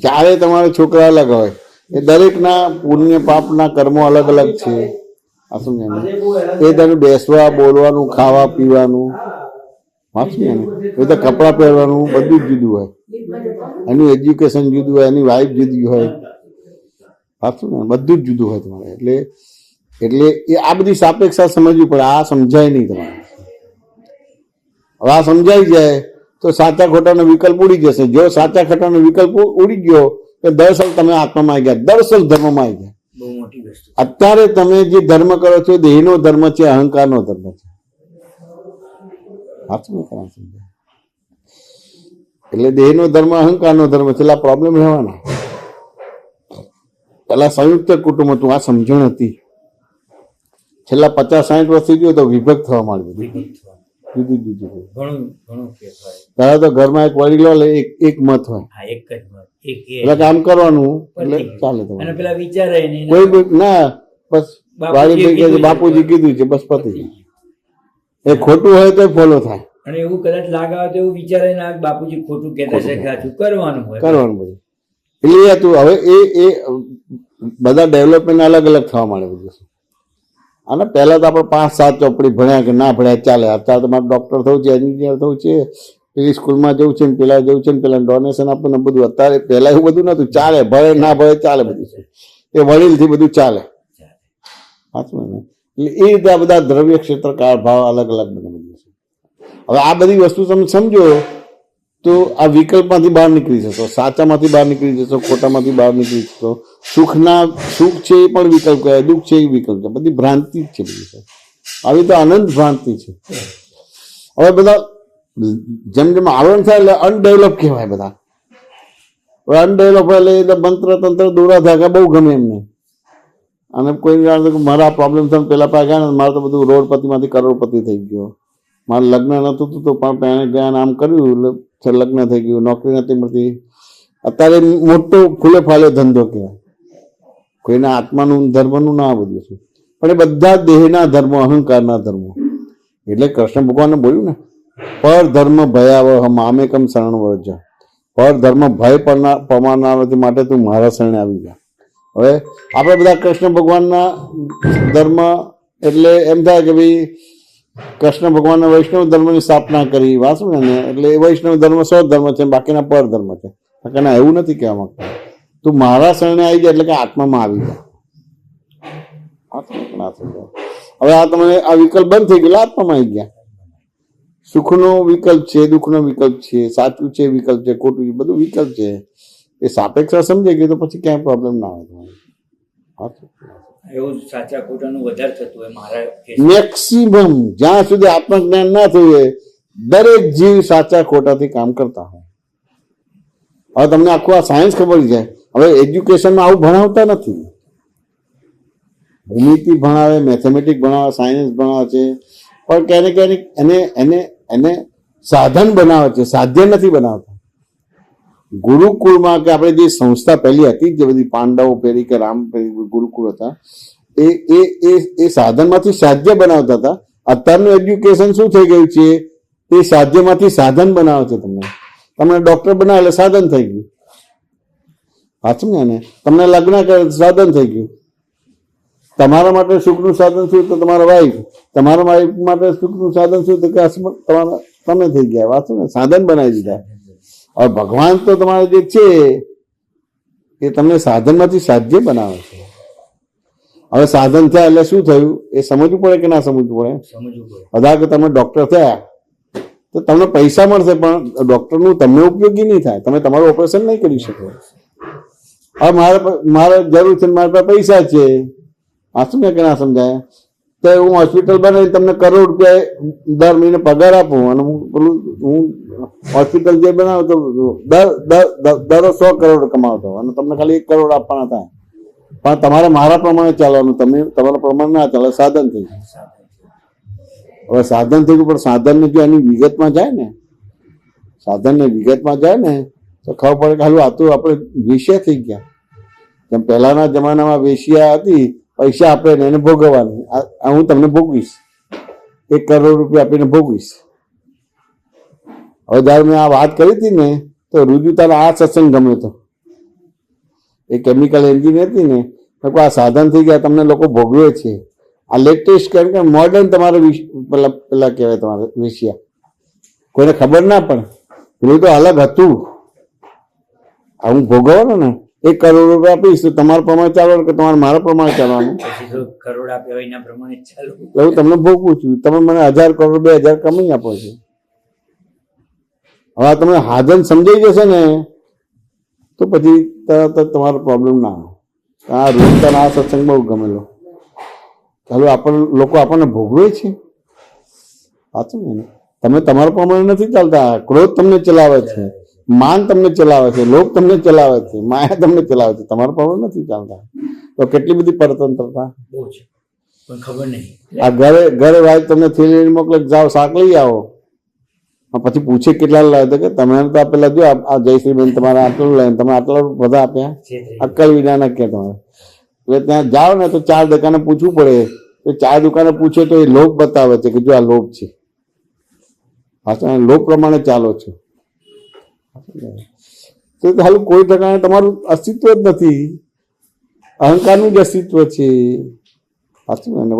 ચારે તમારા છોકરા અલગ હોય. એ દરેકના પુણ્ય પાપના કર્મો અલગ અલગ છે. આ સમજ્યા ને? એ તમે બેસવા, બોલવાનું, ખાવા પીવાનું, સમજ્યા ને? એ તો કપડાં પહેરવાનું બધું જ જુદું હોય. એનું એજ્યુકેશન જુદું હોય, એની વાઈફ જુદી હોય, સાચું ને? બધું જ જુદું હોય તમારે. એટલે એ આ બધી સાપેક્ષા સમજવી પડે. આ સમજાય નહીં તમારે. હવે આ સમજાઈ જાય તો સાચા ખોટાનો વિકલ્પ ઉડી જશે. જો સાચા ખોટાનો વિકલ્પ ઉડી ગયો તો દરઅસલ તમે આત્મામાં આવી ગયા, દરઅસલ ધર્મમાં આવી ગયા. બહુ મોટી વસ્તુ. અત્યારે તમે જે ધર્મ કરો છો દેહનો ધર્મ છે, અહંકારનો ધર્મ છે. એટલે દેહનો ધર્મ, અહંકારનો ધર્મ છે. એટલે પ્રોબ્લેમ રહેવાના. પેલા સંયુક્ત કુટુંબ હતું, આ સમજણ હતી. છેલ્લા 50-60 વર્ષથી જો તો વિભક્ત થવા માંડ્યું. જુદું જુદું તારા તો ઘરમાં એક વડીલો એક મત હોય, એક જ મત, એટલે કામ કરવાનું એટલે ચાલે. અને પેલા વિચારે નહીં, કોઈ ના બસ વાડીભાઈ કહે છે બાપુજી કીધું છે બસ પતી. એ ખોટું હોય તો ફોલો થાય. અને એવું કદાચ લાગાવે તો એવું વિચારે ના બાપુજી ખોટું કહેતા છે, સાચું કરવાનું હોય, કરવાનું બધું. એટલે હતું. હવે એ બધા ડેવલપમેન્ટ અલગ અલગ થવા માંડે બધું. અને પહેલા તો આપણે 5-7 ચોપડી ભણ્યા કે ના ભણ્યા ચાલે. અત્યારે તમારે ડોક્ટર થવું છે, એન્જિનિયર થવું છે, પેલી સ્કૂલમાં જવું છે ને પેલા જવું છે ને પેલા ડોનેશન આપવું ને બધું. અત્યારે પહેલા એવું બધું નતું. ચાલે, ભણે ના ભણે ચાલે બધું. એ વડીલથી બધું ચાલે. સાચું ને? એટલે એ રીતે આ બધા દ્રવ્ય ક્ષેત્ર, કાળ, ભાવ અલગ અલગ બને બધું છે. હવે આ બધી વસ્તુ તમે સમજો તો આ વિકલ્પમાંથી બહાર નીકળી જશો, સાચામાંથી બહાર નીકળી જશો, ખોટામાંથી બહાર નીકળી જશો. સુખ છે એ પણ વિકલ્પ કહેવાય, દુઃખ છે એ વિકલ્પ છે. બધી ભ્રાંતિ જ છે બધી. આવી તો અનંત ભ્રાંતિ છે. હવે બધા જેમ જેમ આવરણ થાય એટલે અનડેવલપ કહેવાય બધા. હવે અનડેવલપ એટલે મંત્ર તંત્ર દોરા ધાગા બહુ ગમે એમને. અને કોઈ જાણે કે મારા પ્રોબ્લેમ થયો પેલા પાસે ગયા ને મારે તો બધું રોડપતિમાંથી કરોડપતિ થઈ ગયો. મારે લગ્ન નતું તો પણ પહેણે ગયા આમ કર્યું એટલે લગ્ન થઈ ગયું, નોકરી નથી મળતી. અત્યારે મોટો ખુલ્લે ફાલે ધંધો કહેવાય. કોઈના આત્માનું ધર્મનું ના બધું છે. પણ એ બધા દેહના ધર્મો, અહંકારના ધર્મો. એટલે કૃષ્ણ ભગવાને બોલ્યું ને, પર ધર્મ ભયાવહ મામેકમ શરણ વ્રજ. પર ધર્મ ભય પમાડનાર નથી, માટે તું મારા શરણે આવી જા. હવે આપણે બધા કૃષ્ણ ભગવાનના ધર્મ એટલે એમ થાય કે ભાઈ કૃષ્ણ ભગવાનના વૈષ્ણવ ધર્મની સ્થાપના કરી, વાંચું ને એટલે એ વૈષ્ણવ ધર્મ 100 ધર્મ છે, બાકીના પર ધર્મ છે. ના, એવું નથી કહેવા માંગતા. તું મારા શરણે આવી જાય એટલે કે આત્મામાં આવી જાય. હવે આ તમે આ વિકલ્પ બંધ થઈ ગયો, આત્મામાં આવી ગયા. સુખનો વિકલ્પ છે, દુઃખનો વિકલ્પ છે, સાચું છે વિકલ્પ છે, ખોટું છે, બધું વિકલ્પ છે. એ સાપેક્ષા સમજાઈ ગઈ તો પછી ક્યાંય પ્રોબ્લેમ ના આવે. એવું સાચા ખોટાનું વધારે થતું હોય મારા મેક્સિમમ જ્યાં સુધી આત્મજ્ઞાન ના થયું દરેક જીવ સાચા ખોટાથી કામ કરતા હોય. હવે તમને આખું આ સાયન્સ ખબર છે. હવે એજ્યુકેશનમાં આવું ભણાવતા નથી. ભૂમિતિ ભણાવે, મેથેમેટિક્સ ભણાવે, સાયન્સ ભણાવે છે, પણ ક્યારેક ક્યારેક એને સાધન બનાવે છે, સાધ્ય નથી બનાવતા. ગુરુકુળમાં કે આપણે જે સંસ્થા પહેલી હતી જે બધી પાંડવો પેરી કે રામ પેરી ગુરુકુળ હતા, એ સાધનમાંથી સાધ્ય બનાવતા હતા. અત્યારનું એજ્યુકેશન શું થઈ ગયું છે, એ સાધ્યમાંથી સાધન બનાવે છે. તમને ડોક્ટર બનાવે એટલે સાધન થઈ ગયું. સાચું ને? તમને લગ્ન કરે સાધન થઈ ગયું. તમારા માટે સુખનું સાધન શું તો તમારા વાઈફ, તમારા વાઈફ માટે સુખનું સાધન શું તો કે તમે થઈ ગયા. વાંચો ને, સાધન બનાવી દીધા. હવે ભગવાન તો તમારે જે છે એ તમને સાધનમાંથી સાધ્ય બનાવે છે. હવે સાધન થયા એટલે શું થયું એ સમજવું પડે કે ના સમજવું પડે? બધા કે તમે ડોક્ટર થયા તો તમને પૈસા મળશે, પણ ડોક્ટરનું તમને ઉપયોગી નહીં થાય. તમે તમારું ઓપરેશન નહીં કરી શકો. હવે મારે જરૂર છે, મારા પાસે પૈસા છે, આ શું કે ના સમજાય? તો હું હોસ્પિટલ બનાવી તમને કરોડ રૂપિયા દર મહિને પગાર આપું અને હું હોસ્પિટલ જે બનાવું તો દર 100 કરોડ કમાવતો અને તમને ખાલી 1 કરોડ આપવાના થાય. પણ તમારે મારા પ્રમાણે ચાલવાનું, તમે તમારા પ્રમાણે ના ચાલે. સાધન થઈ ગયું. હવે સાધન થઈ ગયું, પણ સાધનને જો એની વિગતમાં જાય ને, સાધનની વિગતમાં જાય ને તો ખબર પડે કે હાલું આ તો આપણે વેશ્યા થઈ ગયા. જેમ પહેલાના જમાનામાં વેશ્યા હતી, પૈસા આપે ને એને ભોગવવાની. આ હું તમને ભોગવીશ, 1 કરોડ રૂપિયા આપીને ભોગવીશ. હવે જયારે મેં આ વાત કરી હતી ને તો રુજુતાના આ સત્સંગ ગમ્યો હતો. એ કેમિકલ એન્જિન હતી ને, આ સાધન થઈ ગયા, તમને લોકો ભોગવે છે. આ લેટેસ્ટ કેમ કે મોડર્ન તમારે પેલા કહેવાય તમારે વેશ્યા, કોઈને ખબર ના પડે. પેલું તો અલગ હતું. આ હું ભોગવવાનો ને 1 કરોડ રૂપિયા આપીશ તો તમારા પ્રમાણે ચાલવાનું કે તમારે મારા પ્રમાણે ચાલવાનું? પછી તો કરોડ આપ્યા હોય એના પ્રમાણે જ ચાલુ. એવું તમને ભોગવું છું. તમે મને 1000 કરોડ 2000 કમાઈ આપો છો. હવે તમને હાજન સમજાઈ જશે ને તો પછી તરત જ તમારો પ્રોબ્લેમ ના આવે. આ રૂપતાના આ સત્સંગ બહુ ગમેલો. ચાલો લોકો આપણને ભોગવે છે, સાચું ને? તમે તમારા પ્રમાણે નથી ચાલતા. ક્રોધ તમને ચલાવે છે, માન તમને ચલાવે છે, લોભ તમને ચલાવે છે, માયા તમને ચલાવે છે. તમારા પ્રમાણે નથી ચાલતા. તો કેટલી બધી પરતંત્રતા બહુ છે, પણ ખબર નહીં. આ ઘરે વાઈફ તમને થેલી મોકલે, જાઓ શાક લઈ આવો. પછી પૂછે કેટલા લાવે તો કે તમે તો પેલા જો આ જયશ્રીબેન તમારા આટલું લઈને તમે આટલા બધા આપ્યા. અક્કલ વિના કે તમારે એટલે ત્યાં જાઓ ને તો 4 દુકાને પૂછવું પડે. તો 4 દુકાને પૂછે તો એ લોભ બતાવે છે કે જો આ લોભ છે. પાછા લોભ પ્રમાણે ચાલો છો તો હાલ કોઈ ઠેકાણે તમારું અસ્તિત્વ જ નથી. અહંકારનું જ અસ્તિત્વ છે.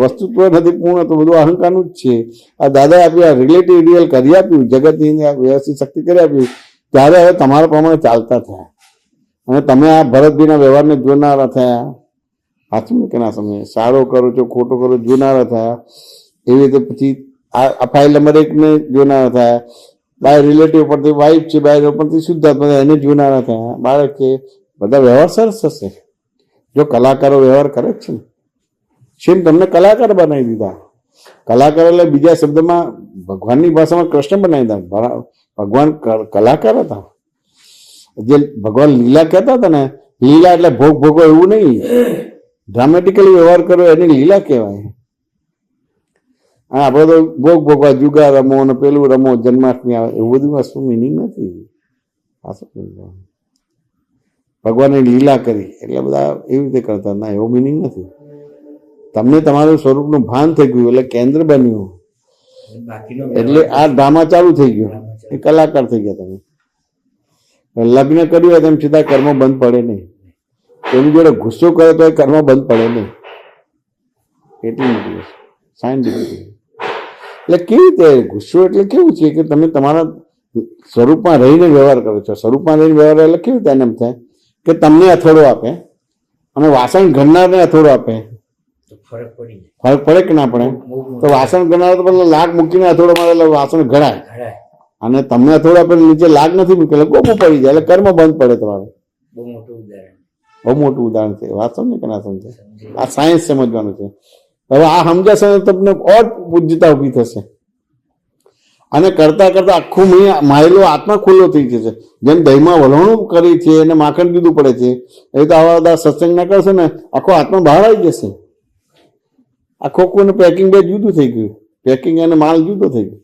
વસ્તુત્વ નથી પૂર્ણ, તો બધું અહંકારનું જ છે. આ દાદા આપ્યું, રિલેટિવ રિયલ કરી આપ્યું, જગતની વ્યવસ્થિત શક્તિ કરી આપ્યું, ત્યારે હવે તમારા પ્રમાણે ચાલતા થયા. અને તમે આ ભરતભાઈના વ્યવહારને જોનારા થયા. સાચું કે ના સમજે? સારો કરો છો ખોટો કરો જોનારા થયા. એવી રીતે પછી આ ફાઇલ નંબર 1 ને જોનારા થયા. બાય રિલેટિવ પરથી વાઇફ છે, બાય પરથી શુદ્ધાત્મા એને જોનારા થયા. બાળક છે, બધા વ્યવહાર સરસ થશે જો કલાકારો વ્યવહાર કરે જ છે ને. શેમ તમને કલાકાર બનાવી દીધા. કલાકાર એટલે બીજા શબ્દમાં ભગવાનની ભાષામાં કૃષ્ણ બનાવી દીધા. ભગવાન કલાકાર હતા. જે ભગવાન લીલા કહેતા હતા ને, લીલા એટલે ભોગ ભોગો એવું નહીં. ડ્રામેટિકલી વ્યવહાર કરો એને લીલા કહેવાય. હા, આપણે તો ભોગ ભોગવા જુગાર રમો અને પેલું રમો, જન્માષ્ટમી આવે, એવું બધું વસ્તુ મિનિંગ નથી. ભગવાને લીલા કરી એટલે બધા એવી રીતે કરતા, ના એવો મિનિંગ નથી. તમને તમારું સ્વરૂપનું ભાન થઈ ગયું એટલે કેન્દ્ર બન્યું, એટલે આ ડ્રામા ચાલુ થઈ ગયો. એ કલાકાર થઈ ગયા. તમે લગ્ન કર્યું હોય તેમ છતાં કર્મ બંધ પડે નહીં. એની જોડે ગુસ્સો કરે તો એ કર્મ બંધ પડે નહીં. એટલી મોટી સાયન્ટિફિક. એટલે કેવી રીતે ગુસ્સો એટલે કેવું છે કે તમે તમારા સ્વરૂપમાં રહીને વ્યવહાર કરો છો. સ્વરૂપમાં રહીને વ્યવહાર એટલે કેવી રીતે એમ થાય કે તમને અથોડો આપે અને વાસણ ઘડનારને અથોડો આપે. ફરક પડે કે ના પડે? તો વાસણ ગણાવે તો પેલા લાગ મૂકીને અથોડો મારે એટલે વાસણ ઘડાય, અને તમને અથોડો આપે નીચે લાગ નથી મૂકે એટલે ગોપું પડી જાય એટલે કર્મ બંધ પડે તમારે. બહુ મોટું ઉદાહરણ છે. વાત સમજે કે ના સમજે? આ સાયન્સ સમજવાનું છે. હવે આ સમજાશે તમને ઓર પૂજ્યતા ઉભી થશે. અને કરતા કરતા આખું માયેલો આત્મા ખુલ્લો થઈ જશે. જેમ દહીંમાં વલણું કરી છે અને માખણ જુદું પડે છે, એ તો આવા બધા સત્સંગ ના કરશે ને આખો આત્મા બહાર આવી જશે. આ ખોખું પેકિંગ બે જુદું થઈ ગયું. પેકિંગ અને માલ જુદો થઈ ગયો.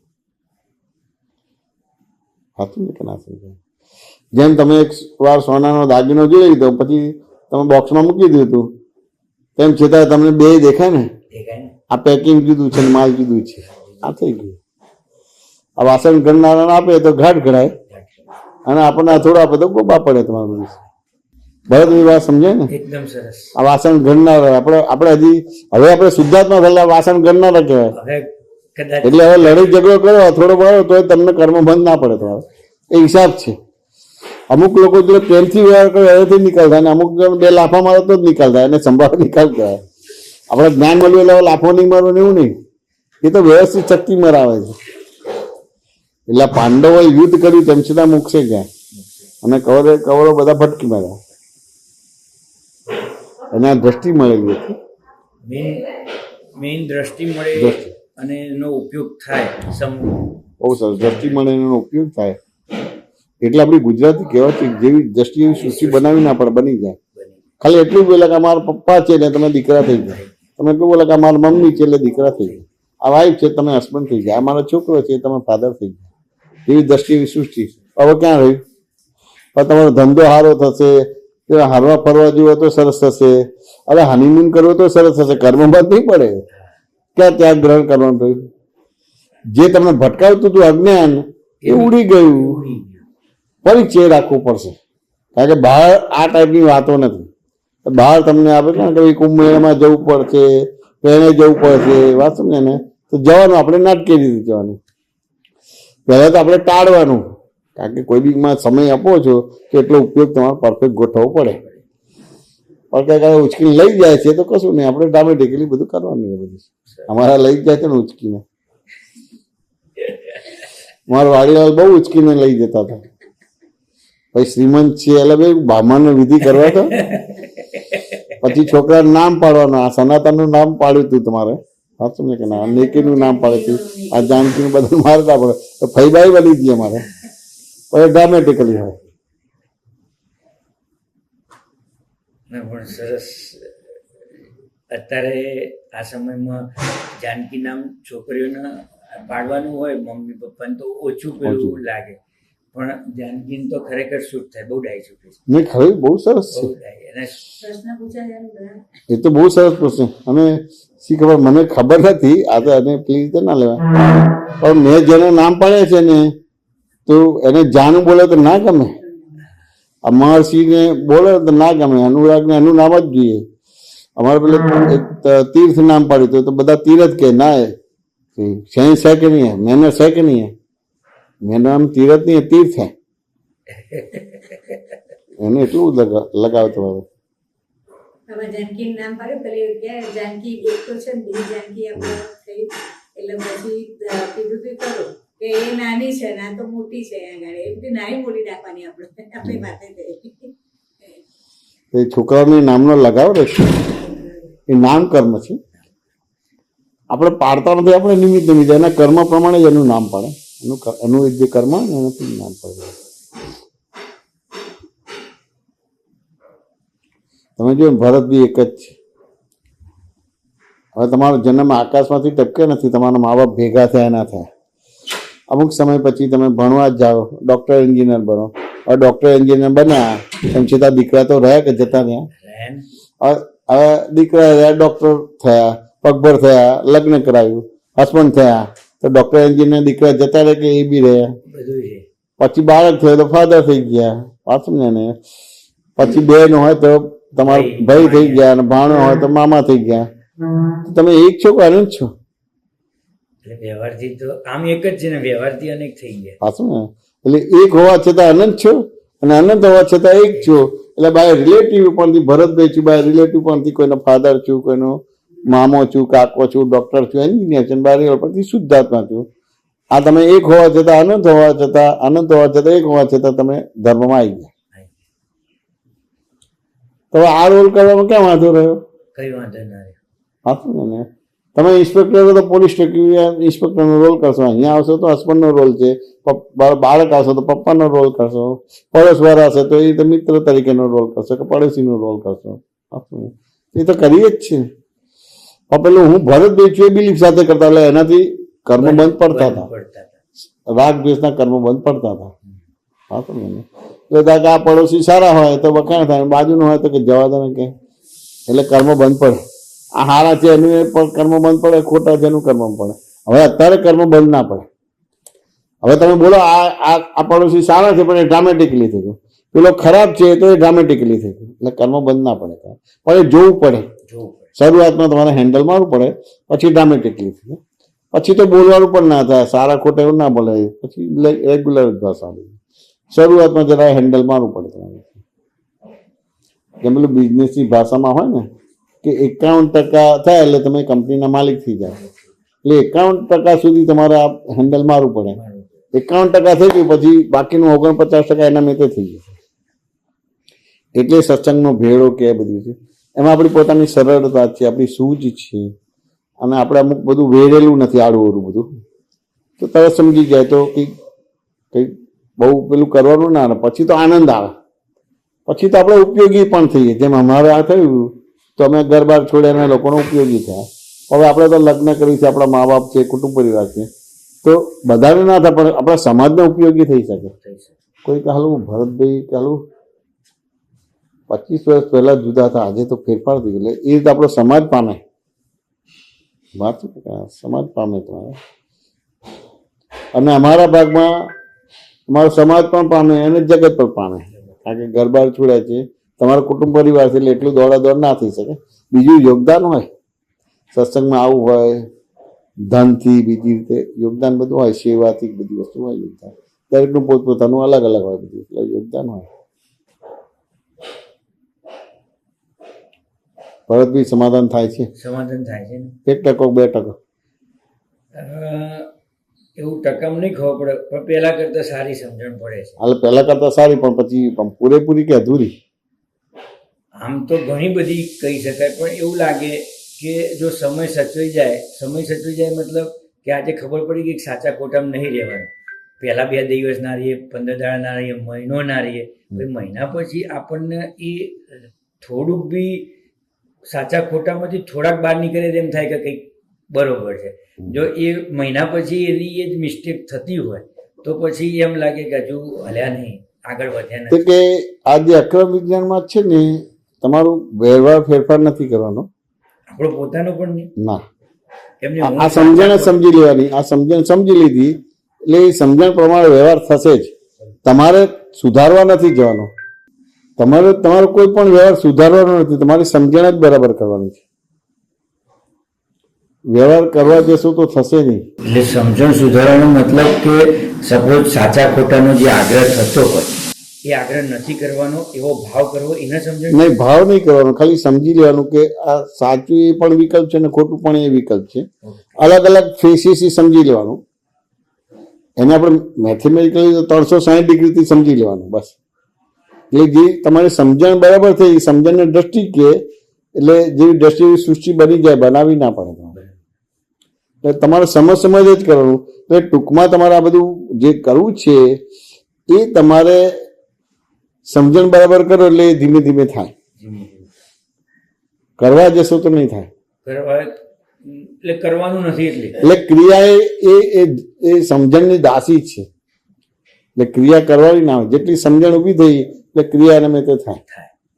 હતું ને કે ના સમજાય? જેમ તમે એક વાર સોનાનો દાગીનો જોઈ લીધો પછી તમે બોક્સમાં મૂકી દીધું, તેમ છતાં તમને બે દેખાય ને. આ પેકિંગ જુદું છે ને માલ જુદું છે. આ થઈ ગયું. આ વાસણ ઘડનારાને આપે તો ઘાટ ઘડાય અને આપણને થોડો આપે તો ગોબા પડે. તમારું બધી વાત સમજાય ને? એકદમ સરસ. આ વાસણ ઘડનારા આપણે હજી હવે આપણે શુદ્ધાત્મા થયેલા વાસણ ઘડનારા કહેવાય. એટલે હવે લડાઈ ઝઘડો કરો થોડો પડો તો તમને કર્મ બંધ ના પડે. તમારે એ હિસાબ છે. અમુક લોકો જો પ્રેમથી વ્યવહાર કરે એનાથી નિકાલ થાય, અને અમુક બે લાફા મારો તો જ નિકાલ થાય, એને સંભાળ નિકાલ કહેવાય. આપણે જ્ઞાન મળ્યું એટલે લાફો નહીં મારવો એવું નહીં. એ તો વ્યવસ્થિત શક્તિ મરાવે છે. એટલે પાંડવોએ યુદ્ધ કર્યું તેમ છતાં મોક્ષે ગયા, અને કૌરવો બધા ભટકી માર્યા. એને દ્રષ્ટિ મળેલી હતી. મેઇન દ્રષ્ટિ મળે અને એનો ઉપયોગ થાય. બહુ સરસ. દ્રષ્ટિ મળે એનો ઉપયોગ થાય એટલે આપણી ગુજરાતી કહેવાતી જેવી દ્રષ્ટિ એવી સૃષ્ટિ બનાવી ના પડે, બની જાય. ખાલી એટલું બોલે કે અમારા પપ્પા છે એટલે તમે દીકરા થઈ જાય. તમે એટલું બોલે કે અમારા મમ્મી છે એટલે દીકરા થઈ જાય. આ વાઈફ છે તમે હસબન્ડ થઈ જાય. આ મારો છોકરો છે તમે ફાધર થઈ જાય. એવી દ્રષ્ટિ એવી સૃષ્ટિ હવે ક્યાં રહ્યું? પણ તમારો ધંધો સારો થશે, હરવા ફરવા જુઓ તો સરસ થશે, અરે હનીમૂન કરવો તો સરસ થશે, કર્મ બાદ નહીં પડે. ક્યાં ત્યાગ ગ્રહણ કરવાનું થયું? જે તમને ભટકાવતું હતું અજ્ઞાન એ ઉડી ગયું. પરિચય રાખવો પડશે, કારણ કે બહાર આ ટાઈપની વાતો નથી. બહાર તમને આપે છે કે કુંભ મેળામાં જવું પડશે, પહેણે જવું પડશે, વાત સમજે ને? તો જવાનું આપણે નાટકી રીતે જવાનું. પહેલાં તો આપણે ટાળવાનું, કારણ કે કોઈ બીમાં સમય આપો છો તો એટલો ઉપયોગ તમારે પરફેક્ટ ગોઠવવો પડે. પણ ક્યાંક ઉચકીને લઈ જાય છે તો કશું નહીં, આપણે ડ્રામેટિકલી બધું કરવાનું. બધું અમારા લઈ જાય છે ને ઉચકીને. મારા વાડીલાલ બહુ ઉચકીને લઈ જતા હતા. પછી શ્રીમંત છે એટલે ભાઈ બ્રાહ્મણનો વિધિ કરવા તો પછી છોકરાનું નામ પાડવાનું. આ સનાતનનું નામ પાડ્યું હતું તમારે, સાચું ને કે ના? નેકીનું નામ પાડ્યું હતું, આ જાનકીનું બધું મારતા પડે તો ફૈબાઈ બની ગઈ અમારે. પછી ડ્રામેટિકલી હોય. પણ સરસ. અત્યારે આ સમયમાં જાનકી નામ છોકરીઓને પાડવાનું હોય મમ્મી પપ્પાને તો ઓછું પેલું લાગે, પણ જાનકી તો ખરેખર શૂટ થાય. બહુ ડાય છોકરી છે. નહીં, ખરી બહુ સરસ છે. એ તો બહુ સરસ પ્રશ્ન. અને શી ખબર, મને ખબર નથી, આ તો એને પ્લીઝ રીતે ના લેવાય. પણ મેં જેને નામ પાડ્યા છે ને તો એને જાનું બોલે તો ના ગમે, અમરસિંહને બોલે તો ના ગમે, અનુરાગને એનું નામ જ જોઈએ. અમારે પેલું એક તીર્થ નામ પાડ્યું હતું તો બધા તીર્થ કે ના, સાયન્સ है कि नहीं है, मैनर्स है कि नहीं है? मेरा नाम तीरथ नहीं है, तीर्थ है. એને એટલું લગાવ તમારું. હવે જાનકી નામ પાડ્યું, પેલી કે જાનકી એક તો છે ને, બીજી જાનકી આપણે થઈ એટલે પછી કીધું તું કરું કે એ નાની છે ને આ તો મોટી છે. આગળ એ બધી નાની બોલી નાખવાની આપણે આપણી વાતે થઈ. એ છોકરાઓને નામનો લગાવ રહેશે, એ નામ કર્મ છે. આપણે પાડતા નથી, આપણે નિમિત્ત નિમિત્ત એના કર્મ પ્રમાણે જ એનું નામ પાડે. એનું જે કર્મ એનાથી નામ પડે. તમે જો ભરત બી એક જ છે. હવે તમારો જન્મ આકાશમાંથી ટપકે નથી, તમારા મા બાપ ભેગા થયા ના થયા. અમુક સમય પછી તમે ભણવા જ જાઓ, ડૉક્ટર એન્જિનિયર બનો. હવે ડૉક્ટર એન્જિનિયર બન્યા એમ છતાં દીકરા તો રહ્યા કે જતા રહ્યા? હવે દીકરા રહ્યા, ડૉક્ટર થયા, પગભર થયા, લગ્ન કરાવ્યું, હસબન્ડ થયા, તો ડૉક્ટર એન્જિનિયર દીકરા જતા રહે કે એ બી રહ્યા? પછી બાળક થયો તો ફાધર થઈ ગયા, પાછું ને. પછી બેન હોય તો તમારો ભાઈ થઈ ગયા, અને ભાણો હોય તો મામા થઈ ગયા. તમે એક છો કે અનંત છો? વ્યવહારથી તો આમ એક જ છે ને, વ્યવહારથી અનેક થઈ ગયા. પાછું ને, એટલે એક હોવા છતાં અનંત છો, અને અનંત હોવા છતાં એક છો. એટલે બાય રિલેટિવ પણથી ભરતભાઈ છું, બાય રિલેટિવ પણથી કોઈનો ફાધર છું, કોઈનો મામો છું, કાકો છું, ડૉક્ટર છું, એન્જિનિયર છું, બારી પરથી શુદ્ધાત્મા છું. આ તમે એક હોવા છતાં અનંત હોવા છતાં, અનંત હોવા છતાં એક હોવા છતાં તમે ધર્મમાં આવી ગયા. તો આ રોલ કરવામાં ક્યાં વાંધો રહ્યો? કઈ વાંધો ના રહ્યો. હાથું ને. તમે ઇન્સ્પેક્ટર તો પોલીસ ઇન્સ્પેક્ટરનો રોલ કરશો, અહીંયા આવશો તો હસબન્ડનો રોલ છે, બાળક આવશો તો પપ્પાનો રોલ કરશો, પડોશવાળા હશે તો એ તો મિત્ર તરીકેનો રોલ કરશો કે પડોશીનો રોલ કરશો. એ તો કરીએ જ છે. પેલું હું ભરતભાઈ છું એ બિલીફ સાથે કરતા, એટલે એનાથી કર્મ બંધ પડતા હતા, રાગ દ્વેષના કર્મ બંધ પડતા હતા. હાથું ને. એટલે આ પડોશી સારા હોય તો વખાણ થાય, બાજુનો હોય તો કે જવા દે ને કે, એટલે કર્મ બંધ પડે. આ હારા છે એનું પણ કર્મ બંધ પડે, ખોટા છે એનું કર્મ પડે. હવે અત્યારે કર્મ બંધ ના પડે. હવે તમે બોલો આ પડોશી સારા છે પણ એ ડ્રામેટિકલી થઈ ગયું, પેલો ખરાબ છે તો એ ડ્રામેટિકલી થઈ ગયું, એટલે કર્મ બંધ ના પડે. પણ એ જોવું પડે. શરૂઆતમાં તમારે હેન્ડલ મારવું પડે, પછી ડ્રામેટિકલી થઈ જાય. પછી તો બોલવાનું પણ ના થાય, સારા ખોટા એવું ના બોલે, પછી રેગ્યુલર ભાષા. શરૂઆતમાં જરા હેન્ડલ મારવું પડે તમારે. જેમ પેલું બિઝનેસની ભાષામાં હોય ને કે 51% થાય એટલે તમે કંપનીના માલિક થઈ જાય, એટલે 51% સુધી તમારે આ હેન્ડલ મારવું પડે. 51% થઈ ગયું પછી બાકીનું 49% એના મેં થઈ જશે. એટલે સત્સંગનો ભેળો કે બધું છે, એમાં આપણી પોતાની સરળતા છે, આપણી સૂઝ છે, અને આપણે અમુક બધું વેરેલું નથી, આડું ઓરું બધું, તો તરત સમજી જાય તો કંઈક બહુ પેલું કરવાનું ના. પછી તો આનંદ આવે, પછી તો આપણે ઉપયોગી પણ થઈએ. જેમ અમારે આ થયું તો અમે ઘર બાર છોડ્યા અને લોકોનો ઉપયોગી થયા. હવે આપણે તો લગ્ન કર્યું છે, આપણા મા બાપ છે, કુટુંબ પરિવાર છે, તો બધાને ના થાય પણ આપણા સમાજને ઉપયોગી થઈ શકે. કોઈ કે હાલું ભરતભાઈ કે હાલું 25 વર્ષ પહેલા જુદા હતા, આજે તો ફેરફાર થઈ ગયો. એટલે એ રીતે આપણો સમાજ પામે, વાત શું કે સમાજ પામે તમારે. અને અમારા ભાગમાં અમારો સમાજ પણ પામે અને જગત પણ પામે, કારણ કે ઘર બહાર છોડ્યા છે, તમારો કુટુંબ પરિવાર છે, એટલે એટલું દોડાદોડ ના થઈ શકે. બીજું યોગદાન હોય, સત્સંગમાં આવું હોય, ધનથી બીજી રીતે યોગદાન બધું હોય, સેવાથી બધી વસ્તુ હોય યોગદાન. દરેકનું પોતપોતાનું અલગ અલગ હોય બધું, એટલે યોગદાન હોય. ભરતભાઈ સમાધાન થાય છે? સમાધાન થાય છે ને. 1% 2%? એવું ટકામ નહીં ખબર પડે, પણ પહેલા કરતા સારી સમજણ પડે છે. હાલ પહેલા કરતા સારી, પણ પછી પૂરેપૂરી કે અધૂરી? આમ તો ઘણી બધી કહી શકાય, પણ એવું લાગે કે જો સમય સચવાઈ જાય મતલબ કે આજે ખબર પડી કે સાચા ખોટામાં નહીં રહેવાનું. પહેલા 2 દિવસ ના રહીએ, 15 દાડા ના રહીએ, મહિનો ના રહીએ, પછી મહિના પછી આપણને એ થોડુંક બી સાચા ખોટામાંથી થોડાક બહાર નીકળે તેમ થાય કે કંઈક બરોબર છે. જો એ મહિના પછી એની એ જ મિસ્ટેક થતી હોય તો પછી એમ લાગે કે હજુ હલ્યા નહીં, આગળ વધ્યા તો નથી. કે આ જે અક્રમ વિજ્ઞાનમાં છે ને, તમારું વ્યવહાર ફેરફાર નથી કરવાનો, આપણો પોતાનો પણ નહીં. ના. એમને આ સમજણ જ સમજી લેવાની, આ સમજણ સમજી લીધી એટલે એ સમજણ પ્રમાણે વ્યવહાર થશે જ. તમારે સુધારવા નથી જવાનું, તમારો કોઈ પણ વ્યવહાર સુધારવાનો નથી, તમારી સમજણ જ બરાબર કરવાની છે. વ્યવહાર કરવા જશો તો થશે નહીં. એટલે સમજણ સુધારવાનો મતલબ કે સપોઝ સાચા ખોટાનો જે આગ્રહ થતો હોય એ આગ્રહ નથી કરવાનો, એવો ભાવ કરવો, એને સમજણ નહીં, ભાવ નહીં કરવાનો, ખાલી સમજી લેવાનું કે આ સાચું એ પણ વિકલ્પ છે ને ખોટું પણ એ વિકલ્પ છે. અલગ અલગ ફેસીસથી સમજી લેવાનું. એને આપણે મેથેમેટિકલી 360 ડિગ્રીથી સમજી લેવાનું બસ. એટલે જે તમારી સમજણ બરાબર થઈ, સમજણની દ્રષ્ટિ કે એટલે જેવી દ્રષ્ટિ એવી સૃષ્ટિ બની જાય, બનાવી ના પડે તમારે. એટલે તમારે સમજ જ કરવાનું. એટલે ટૂંકમાં તમારે આ બધું જે કરવું છે એ તમારે સમજણ બરાબર કરો એટલે ધીમે ધીમે થાય. કરવા જશો તો નહીં થાય. એટલે કરવાનું નથી. એટલે ક્રિયા એ સમજણની દાસી છે. એટલે ક્રિયા કરવાની ના હોય. જેટલી સમજણ ઊભી થઈ એટલે ક્રિયા એના તે થાય.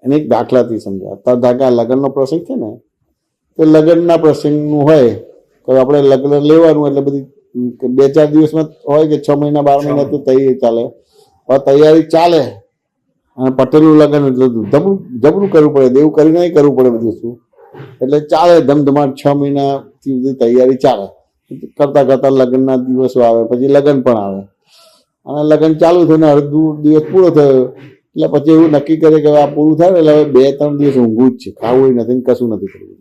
એને એક દાખલાથી સમજાય. અત્યારે ધાકા લગ્નનો પ્રસંગ છે ને, તો લગ્નના પ્રસંગનું હોય તો આપણે લગ્ન લેવાનું એટલે બધી 2-4 દિવસમાં હોય કે 6 મહિના 12 મહિનાથી તૈયારી ચાલે. તૈયારી ચાલે અને પટેલનું લગ્ન એટલે જબરું કરવું પડે, દેવું કરી નહીં કરવું પડે બધું શું. એટલે ચાલે ધમધમાટ 6 મહિનાથી બધી તૈયારી ચાલે. કરતા કરતા લગ્નના દિવસો આવે, પછી લગ્ન પણ આવે અને લગ્ન ચાલુ થયું ને અડધું દિવસ પૂરો થયો એટલે પછી એવું નક્કી કરે કે આ પૂરું થાય ને એટલે હવે 2-3 દિવસ ઊંઘવું જ છે, ખાવું નથી, કશું નથી કરવું.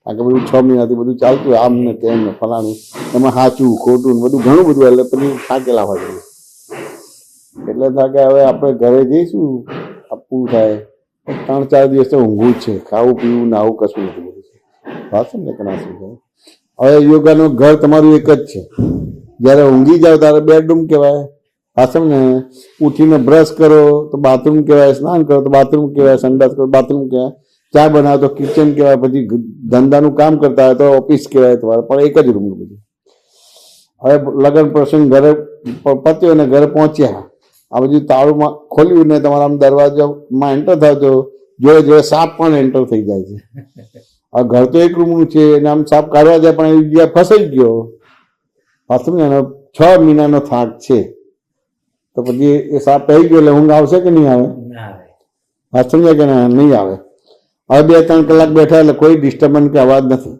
કારણ કે બધું 6 મહિનાથી બધું ચાલતું હોય, આમ ને તેમ ને ફલાણું, એમાં સાચું ખોટું બધું ઘણું બધું, એટલે પછી થાકેલા હોય. એટલે થાય કે હવે આપણે ઘરે જઈશું, આ પૂરું થાય 3-4 દિવસ તો ઊંઘવું જ છે, ખાવું પીવું ને આવું કશું નથી બધું. વાત સમજે કે ના સમજાય? હવે યોગાનું ઘર તમારું એક જ છે. જ્યારે ઊંઘી જાવ ત્યારે બેડરૂમ કહેવાય. પાછળ ને ઉઠીને બ્રશ કરો તો બાથરૂમ કહેવાય, સ્નાન કરો તો બાથરૂમ કહેવાય, સંડાસ કરો બાથરૂમ કહેવાય, ચા બનાવો તો કિચન કહેવાય, પછી ધંધાનું કામ કરતા હોય તો ઓફિસ કહેવાય તમારે, પણ એક જ રૂમ બધું. હવે લગ્ન પ્રસંગ ઘરે પત્યો ને ઘરે પહોંચ્યા, આ બધું તાળું ખોલ્યું ને તમારા આમ દરવાજામાં એન્ટર થાવ તો જોડે જોડે સાપ પણ એન્ટર થઈ જાય છે. હવે ઘર તો એક રૂમનું છે અને આમ સાપ કાઢવા જાય પણ એ જગ્યા ફસાઈ ગયો. પાછું એનો 6 મહિનાનો થાક છે તો પછી એ સાપ પહેરી ગયો એટલે ઊંઘ આવશે કે નહીં આવે? વાત સમજાય કે નહીં આવે? હવે 2-3 કલાક બેઠા એટલે કોઈ ડિસ્ટર્બન્સ કે અવાજ નથી.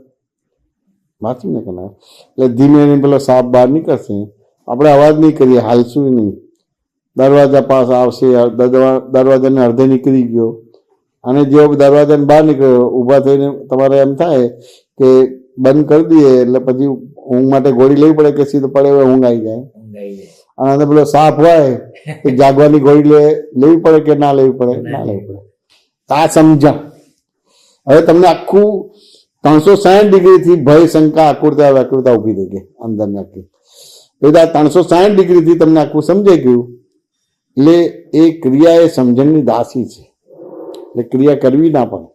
વાત સમજાય કે ના? એટલે ધીમે ધીમે પેલો સાપ બહાર નીકળશે, આપણે અવાજ નહીં કરીએ, હાલશું નહીં, દરવાજા પાસે આવશે, દરવાજાને અડધે નીકળી ગયો અને જેવો દરવાજાને બહાર નીકળ્યો ઊભા થઈને તમારે એમ થાય કે બંધ કરી દઈએ એટલે પછી ઊંઘ માટે ગોળી લેવી પડે કે સીધું પડે હવે ઊંઘ આવી જાય. અને અંદર પેલો સાપ હોય તો જાગવાની ગોળી લેવી પડે કે ના લેવી પડે? ના લેવી પડે. આ સમજણ. હવે તમને આખું 360 ડિગ્રીથી ભય, શંકા, આકુરતા વ્યાકુરતા ઊભી થઈ ગઈ અંદર નાખી. એટલે આ 360 ડિગ્રીથી તમને આખું સમજાઈ ગયું. એટલે એ ક્રિયા એ સમજણની દાસી છે. એટલે ક્રિયા કરવી ના પડે.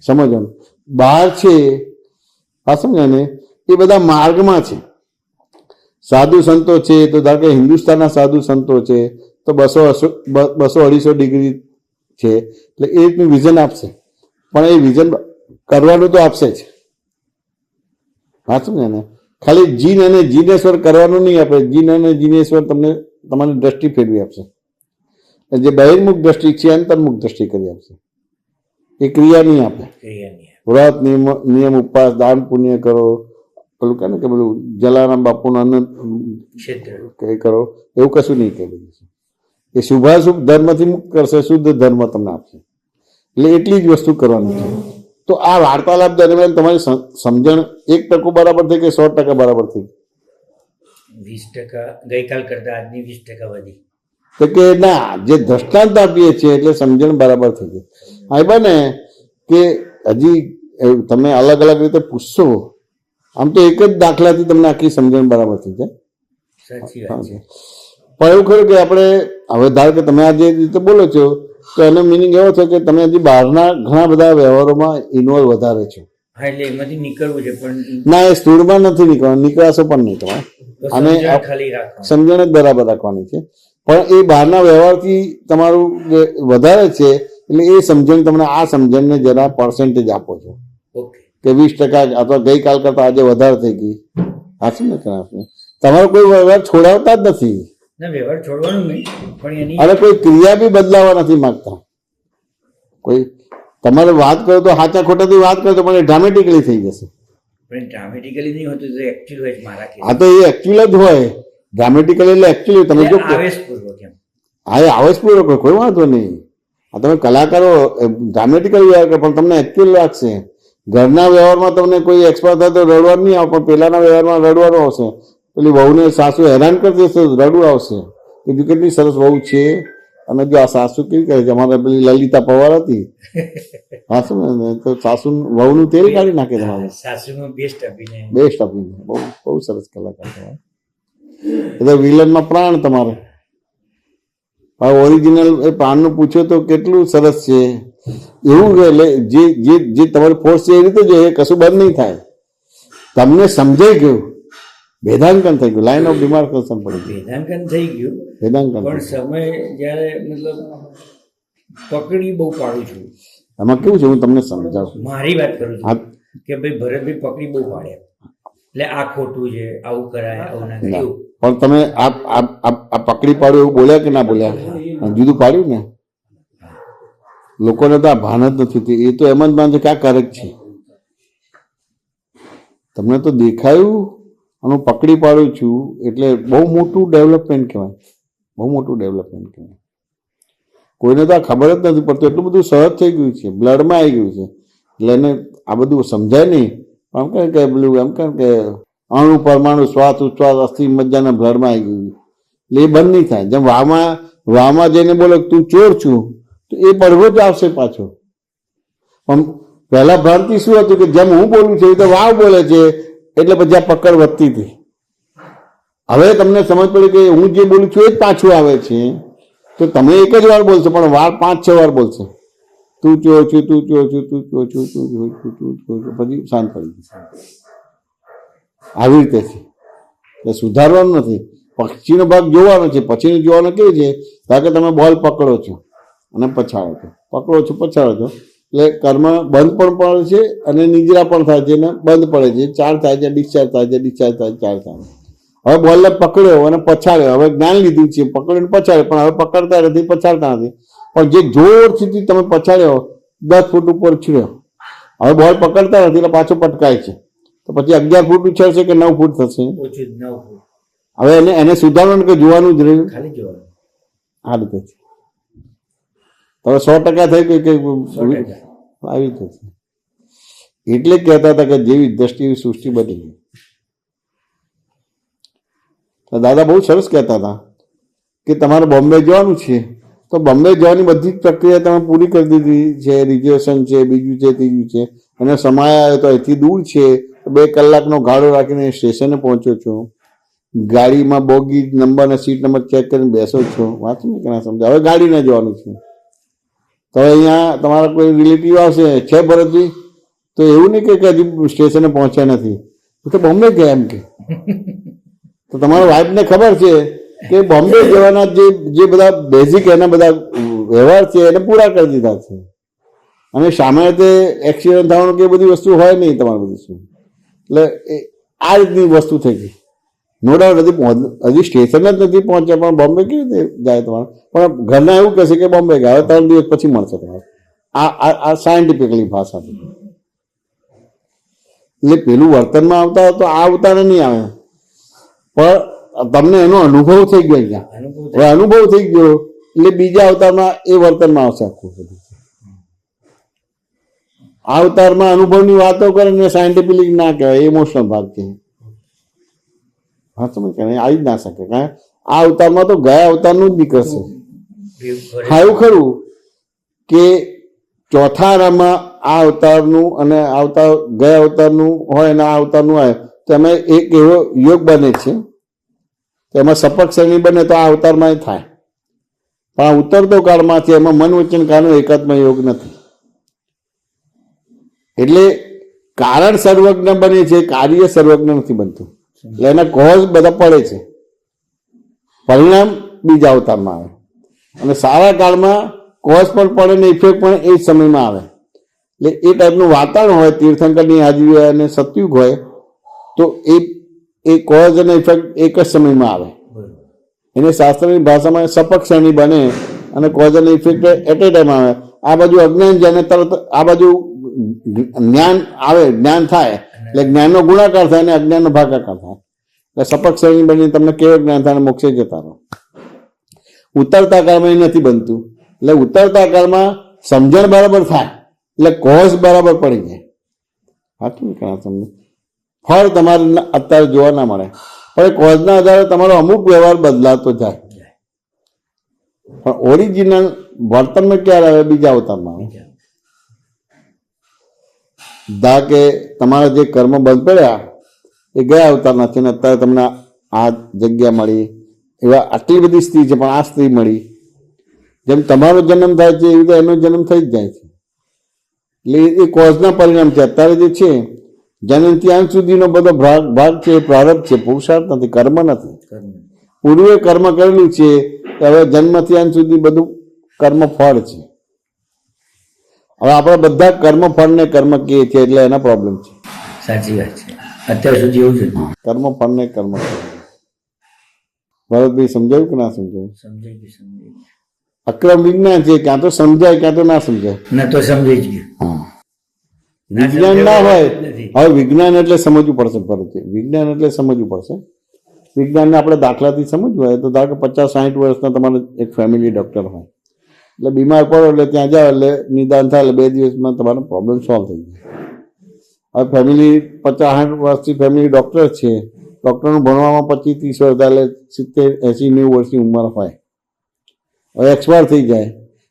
સમજવાનું બહાર છે આ સમજાય ને, એ બધા માર્ગમાં છે. સાધુ સંતો છે તો ધારો કે હિન્દુસ્તાનના સાધુ સંતો છે તો 200-250 ડિગ્રી છે, એટલે એ રીતનું વિઝન આપશે. પણ એ વિઝન કરવાનું તો આપશે જ. વાંચું ને, ખાલી જીન અને જીનેશ્વર કરવાનું નહીં આપે. જીન અને જીનેશ્વર તમને તમારી દ્રષ્ટિ ફેરવી આપશે. જે બહિર્મુખ દ્રષ્ટિ છે અંતર્મુખ દ્રષ્ટિ કરી આપશે. એ ક્રિયા નહીં આપે. વ્રત નિયમ ઉપવાસ દાન પુણ્ય કરો, પેલું કહે ને કે પેલું જલારામ બાપુનું અન્ન કઈ કરો, એવું કશું નહીં કહે. એ શુભાશુભ ધર્મથી મુક્ત કરશે, શુદ્ધ ધર્મ તમને આપશે. એટલે એટલી જ વસ્તુ કરવાની છે. તો આ વાર્તાલાપ દરમિયાન તમારી સમજણ 1% બરાબર થઈ કે 100% બરાબર થઈ? 20% ગઈકાલ કરતા આજની 20% વધી. તો કે ના, જે દ્રષ્ટાંત આપીએ છીએ એટલે સમજણ બરાબર થઈ ગઈ. હા, બને કે હજી તમે અલગ અલગ રીતે પૂછશો, આમ તો એક જ દાખલાથી તમને આખી સમજણ બરાબર થઈ જાય. સાચી વાત છે. પણ એવું ખરું કે આપણે હવે ધારો કે તમે આ જે રીતે બોલો છો, તો એનો મિનિંગ એવો છે કે તમે હજી બહારના ઘણા બધા વ્યવહારોમાં ઇન્વોલ્વ વધારે છો. હા, એટલે એમાંથી નીકળવું છે, પણ ના, એ સ્થૂળમાં નથી નીકળવાનું, નીકળાશો પણ નહીં તમારે. અને ખાલી રાખવાનું, સમજણ જ બરાબર રાખવાની છે. પણ એ બહારના વ્યવહારથી તમારું જે વધારે છે, એટલે એ સમજણ તમને આ સમજણને જરા પર્સન્ટેજ આપો છો. ઓકે, કે 20% અથવા ગઈકાલ કરતા આજે વધારે થઈ ગઈ. સાચું ને? તમારો કોઈ વ્યવહાર છોડાવતા જ નથી. ના, વ્યવહાર છોડવાનું નહીં, પણ એની અને કોઈ ક્રિયા બી બદલાવા નથી માંગતા. કોઈ તમારે વાત કરો તો સાચા ખોટાથી વાત કરો તો પણ એ ડ્રામેટિકલી થઈ જશે. પણ ડ્રામેટિકલી નહીં હોતું, તો એકચ્યુઅલ હોય મારા કેસ. હા, તો એ એકચ્યુઅલ જ હોય. ડ્રામેટિકલી એટલે એકચ્યુઅલી તમે જો આવેશપૂર્વક એમ. હા, એ આવેશપૂર્વક હોય, કોઈ વાંધો નહીં. આ તમે કલાકારો ડ્રામેટિકલ વ્યવહાર કરો પણ તમને એકચ્યુઅલ લાગશે. ઘરના વ્યવહારમાં તમને કોઈ એક્સપર્ટ થાય તો રડવાનું નહીં આવે, પણ પેલાના વ્યવહારમાં રડવાનું આવશે. પેલી વહુને સાસુ હેરાન કરી દેશે, રડવું આવશે. બીજું કેટલી સરસ વહુ છે, અને જો આ સાસુ કેવી કરે છે. અમારે પેલી લલિતા પવાર હતી, હા, શું ને, તો સાસુ વહુનું તેલ કાઢી નાખે તમારે. સાસુમાં બેસ્ટ આપીને બહુ બહુ સરસ કલાકાર તમારે. એટલે વિલનમાં પ્રાણ તમારે. હવે ઓરિજિનલ એ પ્રાણનું પૂછો તો કેટલું સરસ છે. એવું એટલે જે તમારી ફોર્સ છે એ રીતે જ એ કશું બંધ નહીં થાય. તમને સમજાઈ ગયું, વેદાંકન થઈ ગયું, લાઈન ઓફ ડિમાર્કેશન પડી ગયું. વેદાંકન થઈ ગયું, વેદાંકન પણ સમય જ્યારે મતલબ પકડી બહુ પાડું છું. એમાં કેવું છે, હું તમને સમજાવું. મારી વાત કરું છું કે ભાઈ ભરતભાઈ પકડી બહુ પાડે, એટલે આ ખોટું છે, આવું કરાય, આવું ના કરાય. પણ તમે આ પકડી પાડ્યું એવું બોલ્યા કે ના બોલ્યા? જુદું પાડ્યું ને. લોકોને તો આ ભાન જ નથી. એ તો એમ જ માનશે કે આ કરેક્ટ છે. તમને તો દેખાયું અને હું પકડી પાડું છું, એટલે બહુ મોટું ડેવલપમેન્ટ કહેવાય. બહુ મોટું ડેવલપમેન્ટ કહેવાય. કોઈને તો આ ખબર જ નથી પડતું. એટલું બધું સહજ થઈ ગયું છે, બ્લડમાં આવી ગયું છે. એટલે એને આ બધું સમજાય નહીં. આમ કહે કે પેલું એમ કહે કે અણુ પરમાણુ શ્વાસ ઉચ્છ્વાસ અસ્થિ મજ્જાના બ્લડમાં આવી ગયું. એટલે એ બંધ નહીં થાય. જેમ વાવમાં જઈને બોલો તું ચોર છું, તો એ પડવો જ આવશે પાછો. પણ પહેલા ભ્રાંતિ શું હતું કે જેમ હું બોલું છું એ તો વાવ બોલે છે, એટલે પછી આ પકડ વધતી હતી. હવે તમને સમજ પડી કે હું જે બોલું છું એ જ પાછું આવે છે. તો તમે એક જ વાર બોલશો, પણ વાર 5-6 વાર બોલશે. તું ચોર છું, તું ચોર છું, તું ચોર છું, તું ચોર છું, તું ચોર છું, પછી શાંત પડી જશે. આવી રીતે છે. એ સુધારવાનું નથી. પછીનો ભાગ જોવાનો છે. પછીનો જોવાનો કેવું છે? કારણ કે તમે બોલ પકડો છો અને પછાડો છો, પકડો છો, પછાડો છો, એટલે કર્મ બંધ પણ પડે છે અને નિદ્રા પણ થાય છે અને બંધ પડે છે. ચાર્જ થાય છે, ડિસ્ચાર્જ થાય છે, ડિસ્ચાર્જ થાય છે, ચાર્જ થાય છે. હવે બોલને પકડ્યો અને પછાડ્યો, હવે જ્ઞાન લીધું છે, પકડીને પછાડ્યો, પણ હવે પકડતા નથી, પછાડતા નથી. પણ જે જોરથી તમે પછાડ્યો 10 ફૂટ ઉપર ઉછળ્યો, હવે બોલ પકડતા નથી એટલે પાછો પટકાય છે. તો પછી 11 ફૂટ ઉછળશે કે 9 ફૂટ થશે? ઓછું 9 ફૂટ. હવે એને સુધારવાનું કે જોવાનું જ રહ્યું? ખાલી જોવાનું. આ રીતે છે. હવે 100% થઈ ગઈ કે આવી રીતે છે. એટલે કહેતા હતા કે જેવી દ્રષ્ટિ એવી સૃષ્ટિ બની ગઈ. દાદા બહુ સરસ કહેતા હતા કે તમારે બોમ્બે જવાનું છે, તો બોમ્બે જવાની બધી જ પ્રક્રિયા તમે પૂરી કરી દીધી છે. રિઝર્વેશન છે, બીજું છે, ત્રીજું છે. અને સમય આવ્યો તો અહીંથી દૂર છે, 2 કલાકનો ગાળો રાખીને સ્ટેશને પહોંચ્યો છો. ગાડીમાં બોગી નંબર અને સીટ નંબર ચેક કરીને બેસો છો. વાત ને કે ના સમજાય. હવે ગાડીને જવાનું છે. તો અહીંયા તમારા કોઈ રિલેટિવ આવશે, છે ભરતજી? તો એવું નહીં કે હજી સ્ટેશને પહોંચ્યા નથી, તો બોમ્બે ગયા એમ કે. તો તમારા વાઈફને ખબર છે કે બોમ્બે જવાના જે બધા બેઝિક એના બધા વ્યવહાર છે એને પૂરા કરી દીધા છે. અને સામાન્ય રીતે એક્સિડન્ટ થવાનું કે એ બધી વસ્તુ હોય નહીં તમારી બધી શું. એટલે આ રીતની વસ્તુ થઈ ગઈ. નો ડાઉટ હજી સ્ટેશન જ નથી પહોંચ્યા, પણ બોમ્બે કેવી રીતે જાય તમારે? પણ ઘરના એવું કહેશે કે બોમ્બે ગયા, હવે 3 દિવસ પછી મળશે તમારે. આ સાયન્ટિફિકલી ભાષાથી. એટલે પેલું વર્તનમાં આવતા તો આ અવતાર નહીં આવે, પણ તમને એનો અનુભવ થઈ ગયો. અહીંયા હવે અનુભવ થઈ ગયો એટલે બીજા અવતારમાં એ વર્તનમાં આવશે આખું બધું. આ અવતારમાં અનુભવની વાતો કરે ને સાયન્ટિફિકલી ના કહેવાય, ઇમોશનલ ભાગ છે. હા, તમે કહે આવી જ ના શકે, કારણ આ અવતારમાં તો ગયા અવતારનું જ નીકળશે. હા, એવું ખરું કે ચોથા આરામાં આ અવતારનું અને ગયા અવતારનું હોય અને આ અવતારનું હોય તો એમાં એક એવો યોગ બને છે, એમાં સપક શ્રેણી બને તો આ અવતારમાં થાય. પણ આ ઉતરતો કાળમાં છે એમાં મન વચન કાળનો એકાત્મ યોગ નથી. એટલે કારણ સર્વજ્ઞ બને છે, કાર્ય સર્વજ્ઞ નથી બનતું. એટલે એના કોઝ બધા પડે છે, પરિણામ બીજા અવતારમાં આવે. અને સારા કાળમાં કોઝ પણ પડે ને ઇફેક્ટ પણ એ જ સમયમાં આવે. એટલે એ ટાઈપનું વાતાવરણ હોય, તીર્થંકરની હાજરી હોય અને સતયુગ હોય તો એ કોઝ અને ઇફેક્ટ એક જ સમયમાં આવે. એને શાસ્ત્રની ભાષામાં સપક શ્રેણી બને અને કોઝ અને ઇફેક્ટ એટ એ ટાઈમ આવે. આ બાજુ અજ્ઞાન જાય તરત આ બાજુ જ્ઞાન આવે, જ્ઞાન થાય એટલે જ્ઞાનનો ગુણાકાર થાય અને અજ્ઞાનનો ભાગાકાર થાય. એટલે સપક શ્રેણી બની તમને કેવું જ્ઞાન થાય અને મોક્ષે જતા રહો. ઉતરતા કાળમાં એ નથી બનતું. એટલે ઉતરતા કાળમાં સમજણ બરાબર થાય એટલે કોઝ બરાબર પડી જાય. સાચું કે તમને ફળ તમારે અત્યારે જોવા ના મળે, પણ કોઝના આધારે તમારો અમુક વ્યવહાર બદલાતો જાય. પણ ઓરિજિનલ વર્તનમાં ક્યારે આવે? બીજા અવતારમાં આવે. દા કે તમારા જે કર્મ બંધ પડ્યા એ ગયા અવતારના છે ને અત્યારે તમને આ જગ્યા મળી. એવા આટલી બધી સ્ત્રી છે પણ આ સ્ત્રી મળી. જેમ તમારો જન્મ થાય છે એવી રીતે એનો જન્મ થઈ જ જાય છે. એટલે એ કોઝના પરિણામ છે. અત્યારે જે છે જન્મથી અંત સુધીનો બધો ભાગ છે એ પ્રારબ્ધ છે, પુરુષાર્થ નથી, કર્મ નથી. પૂર્વે કર્મ કરેલું છે હવે જન્મથી અંત સુધી બધું કર્મ ફળ છે. હવે આપણે બધા કર્મ ફળ ને કર્મ કહીએ છીએ એટલે એના પ્રોબ્લેમ છે. સાચી વાત છે. અત્યાર સુધી એવું છે કર્મ ફળ ને કર્મ. ભરતભાઈ સમજાયું કે ના સમજાયું? સમજાઈ. અક્રમ વિજ્ઞાન છે, ક્યાં તો સમજાય ક્યાં તો ના સમજાય. ના તો સમજાઈ જ ગયું. હા, વિજ્ઞાન ના હોય. હવે વિજ્ઞાન એટલે સમજવું પડશે. ભરતભાઈ, વિજ્ઞાન એટલે સમજવું પડશે. વિજ્ઞાનને આપણે દાખલાથી સમજવું હોય તો ધારો કે 50-60 વર્ષના તમારે એક ફેમિલી ડૉક્ટર હોય એટલે બીમાર પડો એટલે ત્યાં જાઓ એટલે નિદાન થાય એટલે 2 દિવસમાં તમારો પ્રોબ્લેમ સોલ્વ થઈ જાય. હવે ફેમિલી 50-60 વર્ષથી ફેમિલી ડૉક્ટર છે, ડૉક્ટરનું ભણવામાં 25-30 વર્ષ એટલે 70-80-90 વર્ષની ઉંમર હોય. હવે એક્સપાયર થઈ જાય.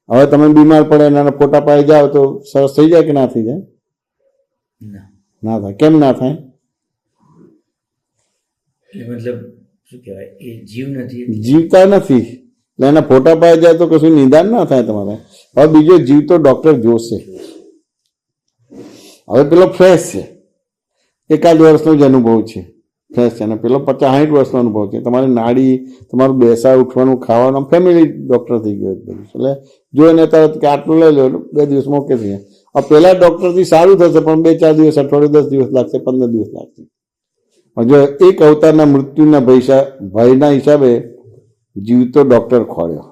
હવે તમે બીમાર પડે એના ફોટા પાડી જાઓ તો સરસ થઈ જાય કે ના થઈ જાય? ના થાય. કેમ ના થાય? મતલબ શું કહેવાય, એ જીવ નથી, જીવતા નથી એટલે એના ફોટા પાડી જાય તો કશું નિદાન ના થાય તમારે. હવે બીજો જીવતો ડૉક્ટર જોશે. હવે પેલો ફ્રેશ છે, 1-8 વર્ષનો જ અનુભવ છે, ફ્રેશ છે. અને પેલો 50-60 વર્ષનો અનુભવ છે. તમારી નાડી, તમારું બેસા ઉઠવાનું, ખાવાનું, ફેમિલી ડૉક્ટર થઈ ગયો એટલે જોઈને તરત કે આટલું લઈ લો 2 દિવસમાં ઓકે થઈ જાય. હવે પેલા ડૉક્ટરથી સારું થશે પણ 2-4 દિવસ, અઠવાડિયું, 10 દિવસ લાગશે, 15 દિવસ લાગશે. જો એક અવતારના મૃત્યુના ભયના હિસાબે જીવતો ડૉક્ટર ખોળ્યો.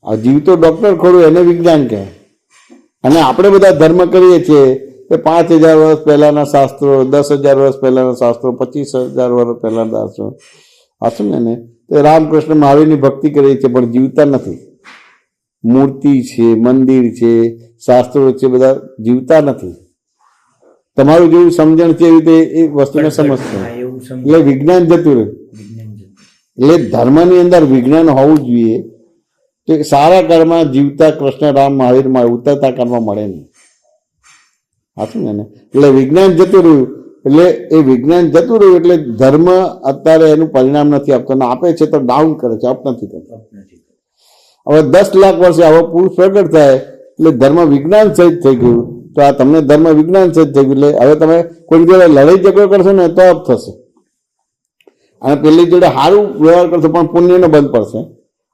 આ જીવતો ડૉક્ટર ખોળ્યો એને વિજ્ઞાન કહેવાય. અને આપણે બધા ધર્મ કરીએ છીએ કે 5000 વર્ષ પહેલાના શાસ્ત્રો, 10,000 વર્ષ પહેલાના શાસ્ત્રો, 25,000 વર્ષ પહેલાના શાસ્ત્રો. આ સમજે ને તે રામકૃષ્ણ મહાવીરની ભક્તિ કરીએ છીએ પણ જીવતા નથી. મૂર્તિ છે, મંદિર છે, શાસ્ત્રો છે, બધા જીવતા નથી. તમારું જેવું સમજણ છે એવી રીતે એ વસ્તુને સમજશે એટલે વિજ્ઞાન જતું રહે. એટલે ધર્મની અંદર વિજ્ઞાન હોવું જોઈએ. તો સારા કાળમાં જીવતા કૃષ્ણ, રામ, મહાવીર મળે, ઉતરતા કાળમાં મળે નહીં. સાચું ને? એટલે વિજ્ઞાન જતું રહ્યું. એટલે એ વિજ્ઞાન જતું રહ્યું એટલે ધર્મ અત્યારે એનું પરિણામ નથી આપતો. આપે છે તો ડાઉન કરે છે, અપ નથી કરતો. હવે 10 લાખ વર્ષે આવો પુરુષ પ્રગટ થાય એટલે ધર્મ વિજ્ઞાન સહિત થઈ ગયું. તો આ તમને ધર્મ વિજ્ઞાન સહિત થઈ ગયું એટલે હવે તમે કોઈ જોડે લડાઈ ઝઘડો કરશો ને તો અપ થશે. અને પેલી જોડે સારું વ્યવહાર કરશો પણ પુણ્યનો બંધ પડશે,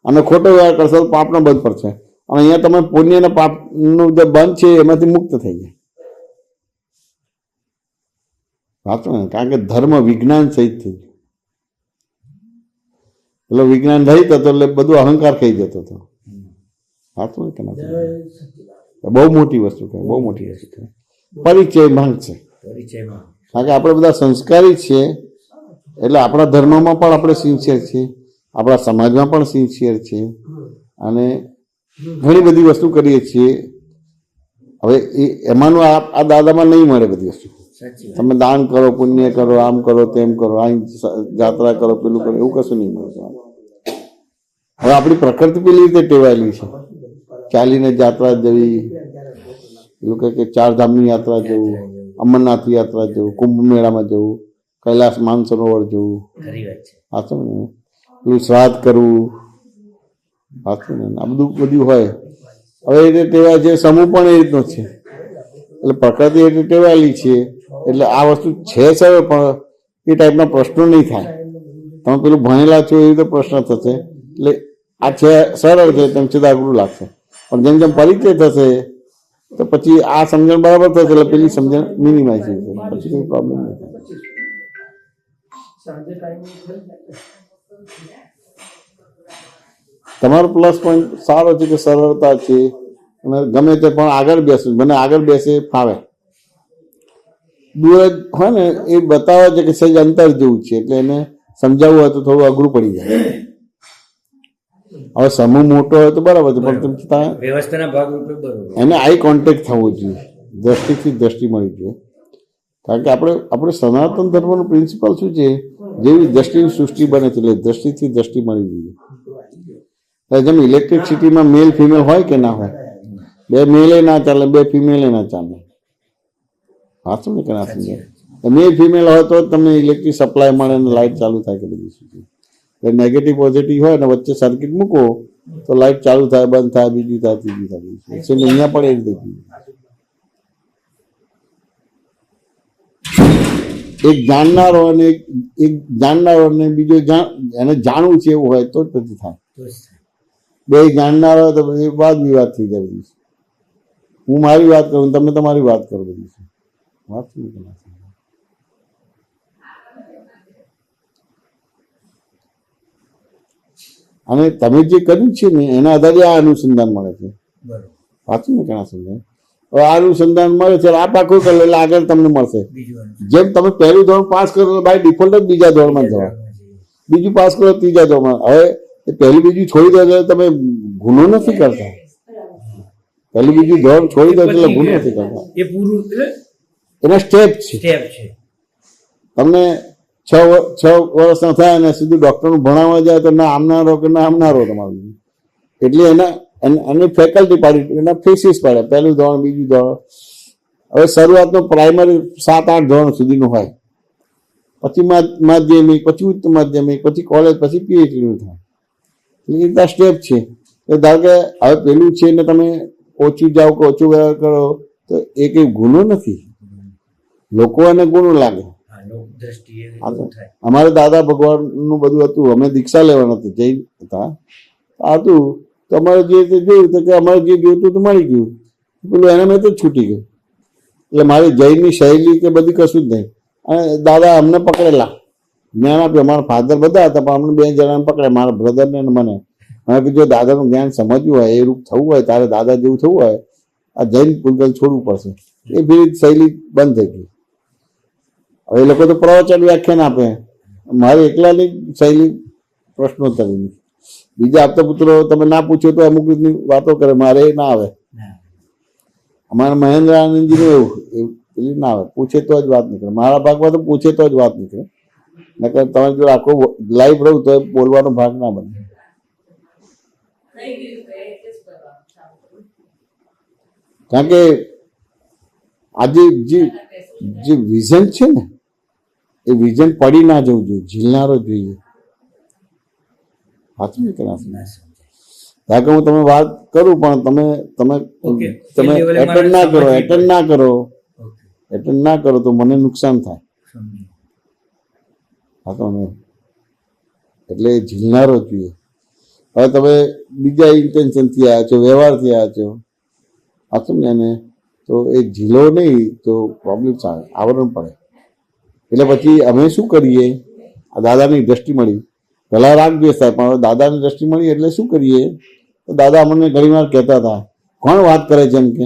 અને ખોટો વ્યવહાર કરશો તો પાપનો બંધ પડશે. અને અહીંયા તમે પુણ્ય અને પાપનું જે બંધ છે એમાંથી મુક્ત થઈ જાય. સાચું ને? કારણ કે ધર્મ વિજ્ઞાન સહિત થઈ ગયું. એટલે વિજ્ઞાન રહી તો એટલે બધું અહંકાર થઈ જતો હતો. સાચું ને કે ના? બહુ મોટી વસ્તુ છે, બહુ મોટી વસ્તુ છે. પરિચય માંગ છે, પરિચયમાં કારણ કે આપણે બધા સંસ્કારી છીએ, એટલે આપણા ધર્મમાં પણ આપણે સિન્સિયર છીએ, આપણા સમાજમાં પણ સિન્સિયર છીએ, અને ઘણી બધી વસ્તુ કરીએ છીએ. હવે એમાંનું આ દાદામાં નહીં મળે બધી વસ્તુ. સાચી વાત. તમે દાન કરો, પુણ્ય કરો, આમ કરો, તેમ કરો, અહીં યાત્રા કરો, પેલું કરો, એવું કશું નહીં મળે. હવે આપણી પ્રકૃતિ પેલી રીતે ટેવાયેલી છે, ચાલીને યાત્રા જવી, એવું કે ચારધામની યાત્રા જવું, અમરનાથ યાત્રા જવું, કુંભ મેળામાં જવું, કૈલાસ માનસરોવર જવું. ખરી વાત છે. સાચું ને? પેલું શ્રાદ્ધ કરવું. સાચું ને? આ બધું હોય. હવે એ રીતે ટેવાય છે, સમૂહ પણ એ રીતનો છે. એટલે પ્રકૃતિ એટલે ટેવાયેલી છે, એટલે આ વસ્તુ છે સરળ, પણ એ ટાઈપના પ્રશ્નો નહીં થાય. તમે પેલું ભણેલા છો એ રીતે પ્રશ્ન થશે. એટલે આ છે સરળ છે, તેમ છતાં અઘરું લાગશે. પણ જેમ જેમ પરિચય થશે તો પછી આ સમજણ બરાબર થશે, એટલે પેલી સમજણ મિનિમાઇઝ થઈ જશે, પછી કોઈ પ્રોબ્લેમ નહીં થાય. તમારો પ્લસ પોઈન્ટ સારો છે કે સરળતા છે, અને ગમે તે પણ આગળ બેસવું, મને આગળ બેસે ફાવે. દૂર જ હોય ને એ બતાવે છે કે સહેજ અંતર જેવું છે, એટલે એને સમજાવવું હોય તો થોડું અઘરું પડી જાય. હવે સમૂહ મોટો હોય તો બરાબર છે, પણ તેમ છતાં વ્યવસ્થાના ભાગરૂપે બરોબર. એને આઈ કોન્ટેક્ટ થવો જોઈએ, દ્રષ્ટિથી દ્રષ્ટિ મળવી જોઈએ. કારણ કે આપણે સનાતન ધર્મનું પ્રિન્સિપલ શું છે? જેવી દ્રષ્ટિની સૃષ્ટિ બને છે, એટલે દ્રષ્ટિથી દ્રષ્ટિ મળવી જોઈએ. જેમ ઇલેક્ટ્રિસિટીમાં મેલ ફિમેલ હોય કે ના હોય, બે મેલે ના ચાલે, બે ફિમેલે ના ચાલે. સાચું ને કે ના સમજે? મેલ ફિમેલ હોય તો જ તમને ઇલેક્ટ્રિક સપ્લાય મળે અને લાઇટ ચાલુ થાય કે બધી સુધી. એટલે નેગેટિવ પોઝિટિવ હોય ને વચ્ચે સર્કિટ મૂકો તો લાઇટ ચાલુ થાય, બંધ થાય, બીજી થાય, ત્રીજી થાય. અહીંયા પણ એ રીતે એક જાણનારો અને એક જાણનારો અને બીજો એને જાણવું છે એવું હોય તો જ પછી થાય. બે જાણનારો હોય તો પછી વાદ વિવાદ થઈ જાય. બધી હું મારી વાત કરું, તમે તમારી વાત કરો, બધી વાત શું? અને તમે જે કર્યું છે ને એના આધારે આ અનુસંધાન મળે છે. બરોબર. વાંચું ને ઘણા સમજાય. હવે આ અનુસંધાન મળે છે, આ પાકું કરે એટલે આગળ તમને મળશે. બીજું જેમ તમે પહેલું ધોરણ પાસ કરો તો બાય ડિફોલ્ટ જ બીજા ધોરણમાં જવા, બીજું પાસ કરો ત્રીજા ધોરણમાં. હવે એ પહેલું બીજું છોડી દો એટલે તમે ગુનો નથી કરતા. પહેલું બીજું ધોરણ છોડી દો એટલે ગુનો નથી કરતા. એ પૂરું એના સ્ટેપ છે. સ્ટેપ છે. તમને 6 વર્ષના થાય અને સીધું ડૉક્ટરનું ભણાવવા જાય તો ના આમના રહો કે ના આમના રહો તમારું. એટલે એની ફેકલ્ટી પાડી, એના ફીસીસ પડે, પહેલું ધોરણ, બીજું ધોરણ. હવે શરૂઆતનો પ્રાઇમરી 7-8 ધોરણ સુધીનું હોય, પછી માધ્યમિક, પછી ઉચ્ચ માધ્યમિક, પછી કોલેજ, પછી પીએચડીનું થાય. એટલે એ બધા સ્ટેપ છે. એ ધારો કે હવે પેલું છે ને તમે ઓછું જાઓ કે ઓછું વ્યવહાર કરો તો એ કંઈ ગુનો નથી, લોકો એને ગુનો લાગે. અમારે દાદા ભગવાનનું બધું હતું, અમે દીક્ષા લેવાનું હતું, જૈન હતા, હતું તો અમારે જે રીતે જોયું તો કે અમારે જે જોઈતું તો મળી ગયું, પેલું એના મેં તો છૂટી ગયું. એટલે મારી જૈનની શૈલી કે બધી કશું જ નહીં. અને દાદા અમને પકડેલા, જ્ઞાન આપ્યું. અમારા ફાધર બધા હતા પણ અમને 2 જણાને પકડે, મારા બ્રધરને અને મને. મને કે જો દાદાનું જ્ઞાન સમજવું હોય, એ રૂપ થવું હોય, તારે દાદા જેવું થવું હોય, આ જૈન પૂજન છોડવું પડશે. એ બી શૈલી બંધ થઈ ગઈ. હવે એ લોકો તો પ્રવચન વ્યાખ્યાન આપે, મારી એકલાની શૈલી પ્રશ્નોત્તરીની. બીજા આપતા પુત્રો તમે ના પૂછો તો અમુક રીતની વાતો કરે, મારે એ ના આવે. અમારા મહેન્દ્ર આનંદજીનું એવું પેલી ના આવે, પૂછે તો જ વાત નીકળે. મારા ભાગમાં તો પૂછે તો જ વાત નીકળે, નકર તમે જો આખો લાઈવ રહું તો બોલવાનો ભાગ ના બને. કારણ કે આજે જે વિઝન છે ને એ વિઝન પડી ના જવું જોઈએ, ઝીલનારો જોઈએ. સાચું ને કે ના? કારણ કે હું તમે વાત કરું પણ તમે એટેન્ડ ના કરો તો મને નુકસાન થાય. હા તો એટલે એ ઝીલનારો જોઈએ. હવે તમે બીજા ઇન્ટેન્શનથી આવ્યા છો, વ્યવહારથી આવ્યા છો, આ સમજ્યા ને, તો એ ઝીલો નહીં તો પ્રોબ્લેમ આવે, આવરણ પડે. એટલે પછી અમે શું કરીએ, આ દાદાની દ્રષ્ટિ મળી, પહેલાં રાગ દ્વેષ થાય, પણ હવે દાદાની દ્રષ્ટિ મળી એટલે શું કરીએ, તો દાદા અમને ઘણી વાર કહેતા હતા, કોણ વાત કરે છે એમ કે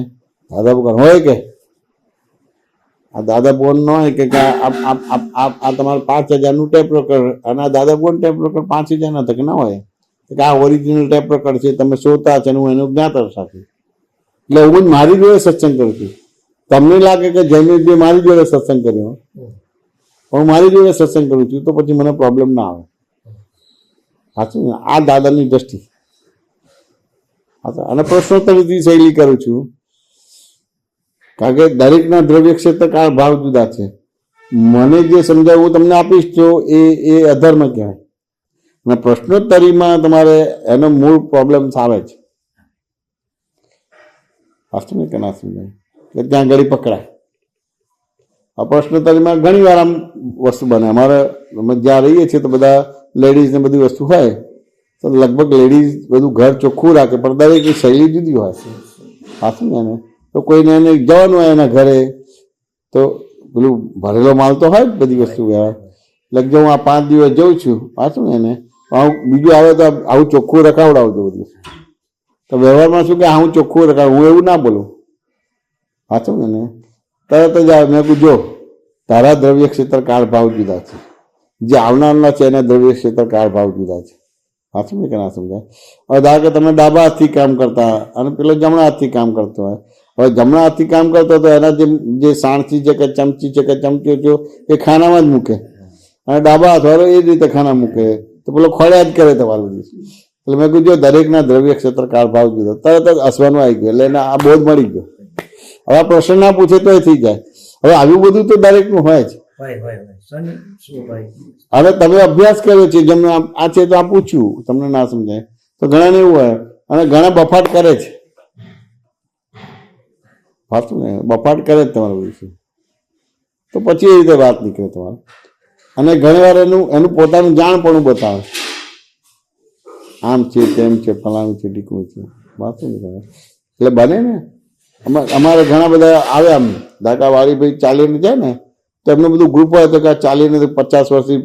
દાદા ભગવાન હોય કે આ દાદા બોન ન હોય કે આ તમારે 5,000નું ટેપ રેકર્ડ અને આ દાદા બોન ટેપ રેકર્ડ 5,000 ના તક ના હોય કે આ ઓરિજિનલ ટેપ રેકર્ડ છે, તમે શોધતા છે, હું એનું જ્ઞાતા સાથે. એટલે હું મારી જોડે સત્સંગ કરું છું. તમને લાગે કે જયમીરભાઈ મારી જોડે સત્સંગ કર્યો, હું મારી જોડે સત્સંગ કરું છું, તો પછી મને પ્રોબ્લેમ ના આવે. સાચું ને? આ દાદાની દ્રષ્ટિ. અને પ્રશ્નોત્તરીથી શૈલી કરું છું, કારણ કે દરેકના દ્રવ્ય ક્ષેત્ર કાળ ભાવ જુદા છે. મને જે સમજાય હું તમને આપીશ તો એ અધર્મ કહેવાય. અને પ્રશ્નોત્તરીમાં તમારે એનો મૂળ પ્રોબ્લેમ આવે છે. વાસ્તવ કે ના સમજાય એટલે ત્યાં ઘડી પકડાય. આ પ્રશ્નોત્તરીમાં ઘણી વાર આમ વસ્તુ બને. અમે જ્યાં રહીએ છીએ તો બધા લેડીઝને બધી વસ્તુ હોય, તો લગભગ લેડીઝ બધું ઘર ચોખ્ખું રાખે, પણ દરેકની શૈલી જુદી હોય. સાચું ને? તો કોઈને એને જવાનું હોય એના ઘરે, તો પેલું ભરેલો માલ તો હોય જ બધી વસ્તુ વ્યવહાર. લગભગ હું આ 5 દિવસ જઉં છું, પાછું ને એને બીજું આવે તો આવું ચોખ્ખું રખાવડાવજો બધું. તો વ્યવહારમાં શું કે હું ચોખ્ખું રખાવું, હું એવું ના બોલું. સાચું ને? તરત જ આવે, મેં કહું જો તારા દ્રવ્ય ક્ષેત્ર કાળ ભાવ જુદા છે, જે આવનારના છે એના દ્રવ્ય ક્ષેત્ર કાળ ભાવ જુદા છે. સાચું ને કે ના સમજાય? હવે ધારો કે તમે ડાબા હાથથી કામ કરતા અને પેલો જમણા હાથથી કામ કરતો હોય. હવે જમણા હાથથી કામ કરતો તો એના જે સાણસી છે કે ચમચી છે કે ચમચીઓ છે એ ખાનામાં જ મૂકે, અને ડાબા હાથવાળો એ જ રીતે ખાના મૂકે, તો પેલો ખોળ્યા જ કરે તમારું બધું. એટલે મેં કીધું દરેકના દ્રવ્ય ક્ષેત્ર કાળ ભાવ જુદો. તરત જ હસવાનું આવી ગયું, એટલે એને આ બોધ મળી ગયો. હવે આ પ્રશ્ન ના પૂછે તો એ થઈ જાય. હવે આવ્યું બધું તો દરેકનું હોય જ. હવે તમે અભ્યાસ કર્યો છે, જેમને આ છે તો આ પૂછ્યું, તમને ના સમજાય તો ઘણાને એવું હોય, અને ઘણા બફાટ કરે છે. સાચું ને? બફાટ કરે જ તમારું વિશે, તો પછી એ રીતે વાત નીકળે તમારે. અને ઘણી વાર એનું પોતાનું જાણપણું બતાવે, આમ છે તેમ છે ફલાણું છે ઢીકણું છે. વાંચું ને એટલે બને ને. અમારે ઘણા બધા આવે, આમ દાદા વાળીભાઈ ચાલીને જાય ને, તો એમનું બધું ગ્રુપ હોય તો કે ચાલીને 50 વર્ષથી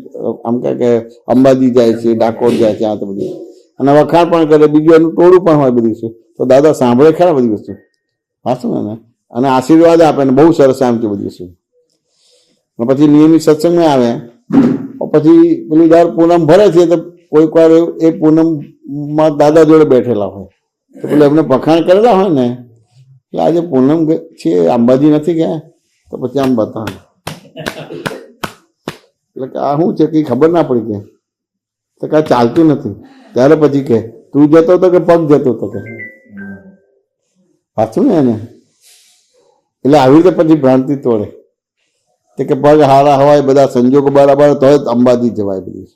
આમ કે અંબાજી જાય છે, ડાકોર જાય છે, આ તો બધું, અને વખાણ પણ કરે, બીજું એનું ટોળું પણ હોય બધું છે. તો દાદા સાંભળે ખરા બધી વસ્તુ, વાંચું ને, અને આશીર્વાદ આપે ને, બહુ સરસ આમ છે બધી વસ્તુ. અને પછી નિયમિત સત્સંગમાં આવે, પછી પેલી દર પૂનમ ભરે છે, તો કોઈક વાર એ પૂનમમાં દાદા જોડે બેઠેલા હોય, તો પેલું એમને વખાણ કરેલા હોય ને, એટલે આજે પૂનમ છે અંબાજી નથી ગયા, તો પછી આમ બતાવે, એટલે કે આ શું છે કંઈ ખબર ના પડી કે, તો કાંઈ ચાલતું નથી. ત્યારે પછી કે તું જતો હતો કે પગ જતો હતો કે, પાછું ને એને. એટલે આવી રીતે પછી ભ્રાંતિ તોડે કે પગ હારા હોય, બધા સંજોગો બરાબર તો જ અંબાજી જવાય બધું.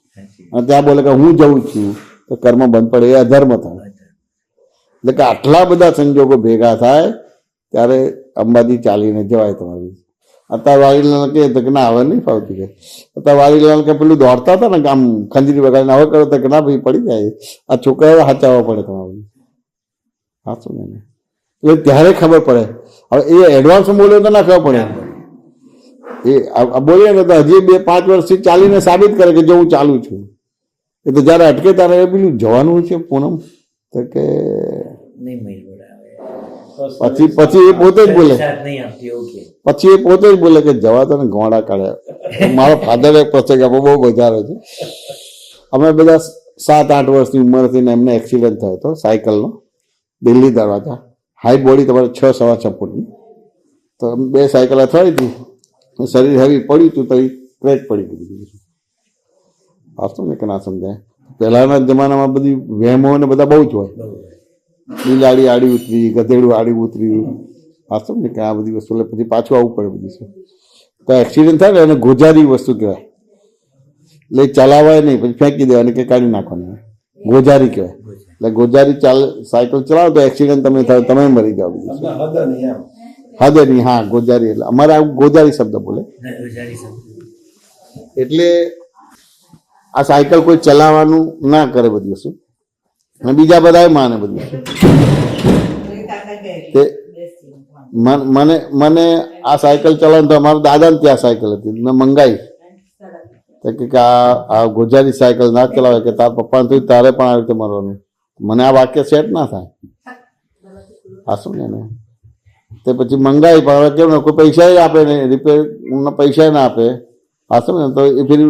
અને ત્યાં બોલે કે હું જઉં છું તો કર્મ બંધ પડે, એ અધર્મ થાય. એટલે કે આટલા બધા સંજોગો ભેગા થાય ત્યારે અંબાજી ચાલીને જવાય તમારી. અત્યારે વાડીલાલ કહે તો કે ના હવે નહીં ફાવતી કે. અત્યારે વાડીલાલ કે પેલું દોડતા હતા ને આમ ખંજરી વગાડીને, હવે કરો તો કે ના ભાઈ પડી જાય, આ છોકરાઓ હાચાવવા પડે તમારું. સાચું ને? એટલે ત્યારે ખબર પડે. હવે એ એડવાન્સ બોલ્યો તો ના ખબર પડે, એ બોલીએ ને તો હજી 2-5 વર્ષથી ચાલીને સાબિત કરે કે જો હું ચાલુ છું. એ તો જયારે અટકે ત્યારે પેલું જવાનું છે પૂનમ, તો કે પછી એ પોતે જ બોલે, પછી એ પોતે જ બોલે કે જવા તો ને ઘોડા કાઢ્યા. મારો ફાધર એક પ્રસંગ આપો, બહુ મજા આવે છે. અમે બધા 7-8 વર્ષની ઉંમર હતી ને એમને એક્સિડન્ટ થયો હતો સાયકલનો, દિલ્હી દરવાજા. હાઈટ બોડી તમારે 6-6.5 ફૂટની. તો 2 સાયકલ અથડાઈ હતી, શરીર હેવી પડ્યું હતું, તો ક્રેક પડી ગયું. વાસ્તવ ને કે ના સમજાય? પહેલાના જમાનામાં બધી વહેમો ને બધા બહુ જ હોય, બિલાડી આડી ઉતરી, ગધેડું આડી ઉતર્યું. વાસ્તવ ને કે આ બધી વસ્તુ એટલે પછી પાછું આવવું પડે બધી વસ્તુ. તો એક્સિડન્ટ થાય ને એને ગોજારી વસ્તુ કહેવાય. એટલે ચલાવાય નહીં, પછી ફેંકી દેવાની કે કાઢી નાખવાની, ગોજારી કહેવાય. એટલે ગોજારી સાયકલ ચલાવો તો એક્સિડન્ટ તમે થાય, તમે મરી જાઓ. હદ નહીં, હા ગોજારી, એટલે અમારે આવું ગોજારી શબ્દ બોલે. એટલે આ સાયકલ કોઈ ચલાવવાનું ના કરે બધી વસ્તુ, અને બીજા બધા માને બધી વસ્તુ. તે મને મને આ સાયકલ ચલાવવાનું તો અમારા દાદાને ત્યાં સાયકલ હતી, મેં મંગાવી તો કે આ ગોજારી સાયકલ ના ચલાવે કે તારા પપ્પાને થયું તારે પણ આવી રીતે મારવાનું. મને આ વાક્ય સેટ ના થાય. આ શું ને તે પછી મંગાવી, પણ હવે કેમ ને કોઈ પૈસા આપે નહીં, રિપેર પૈસા ના આપે. આ શું ને તો એ ફરી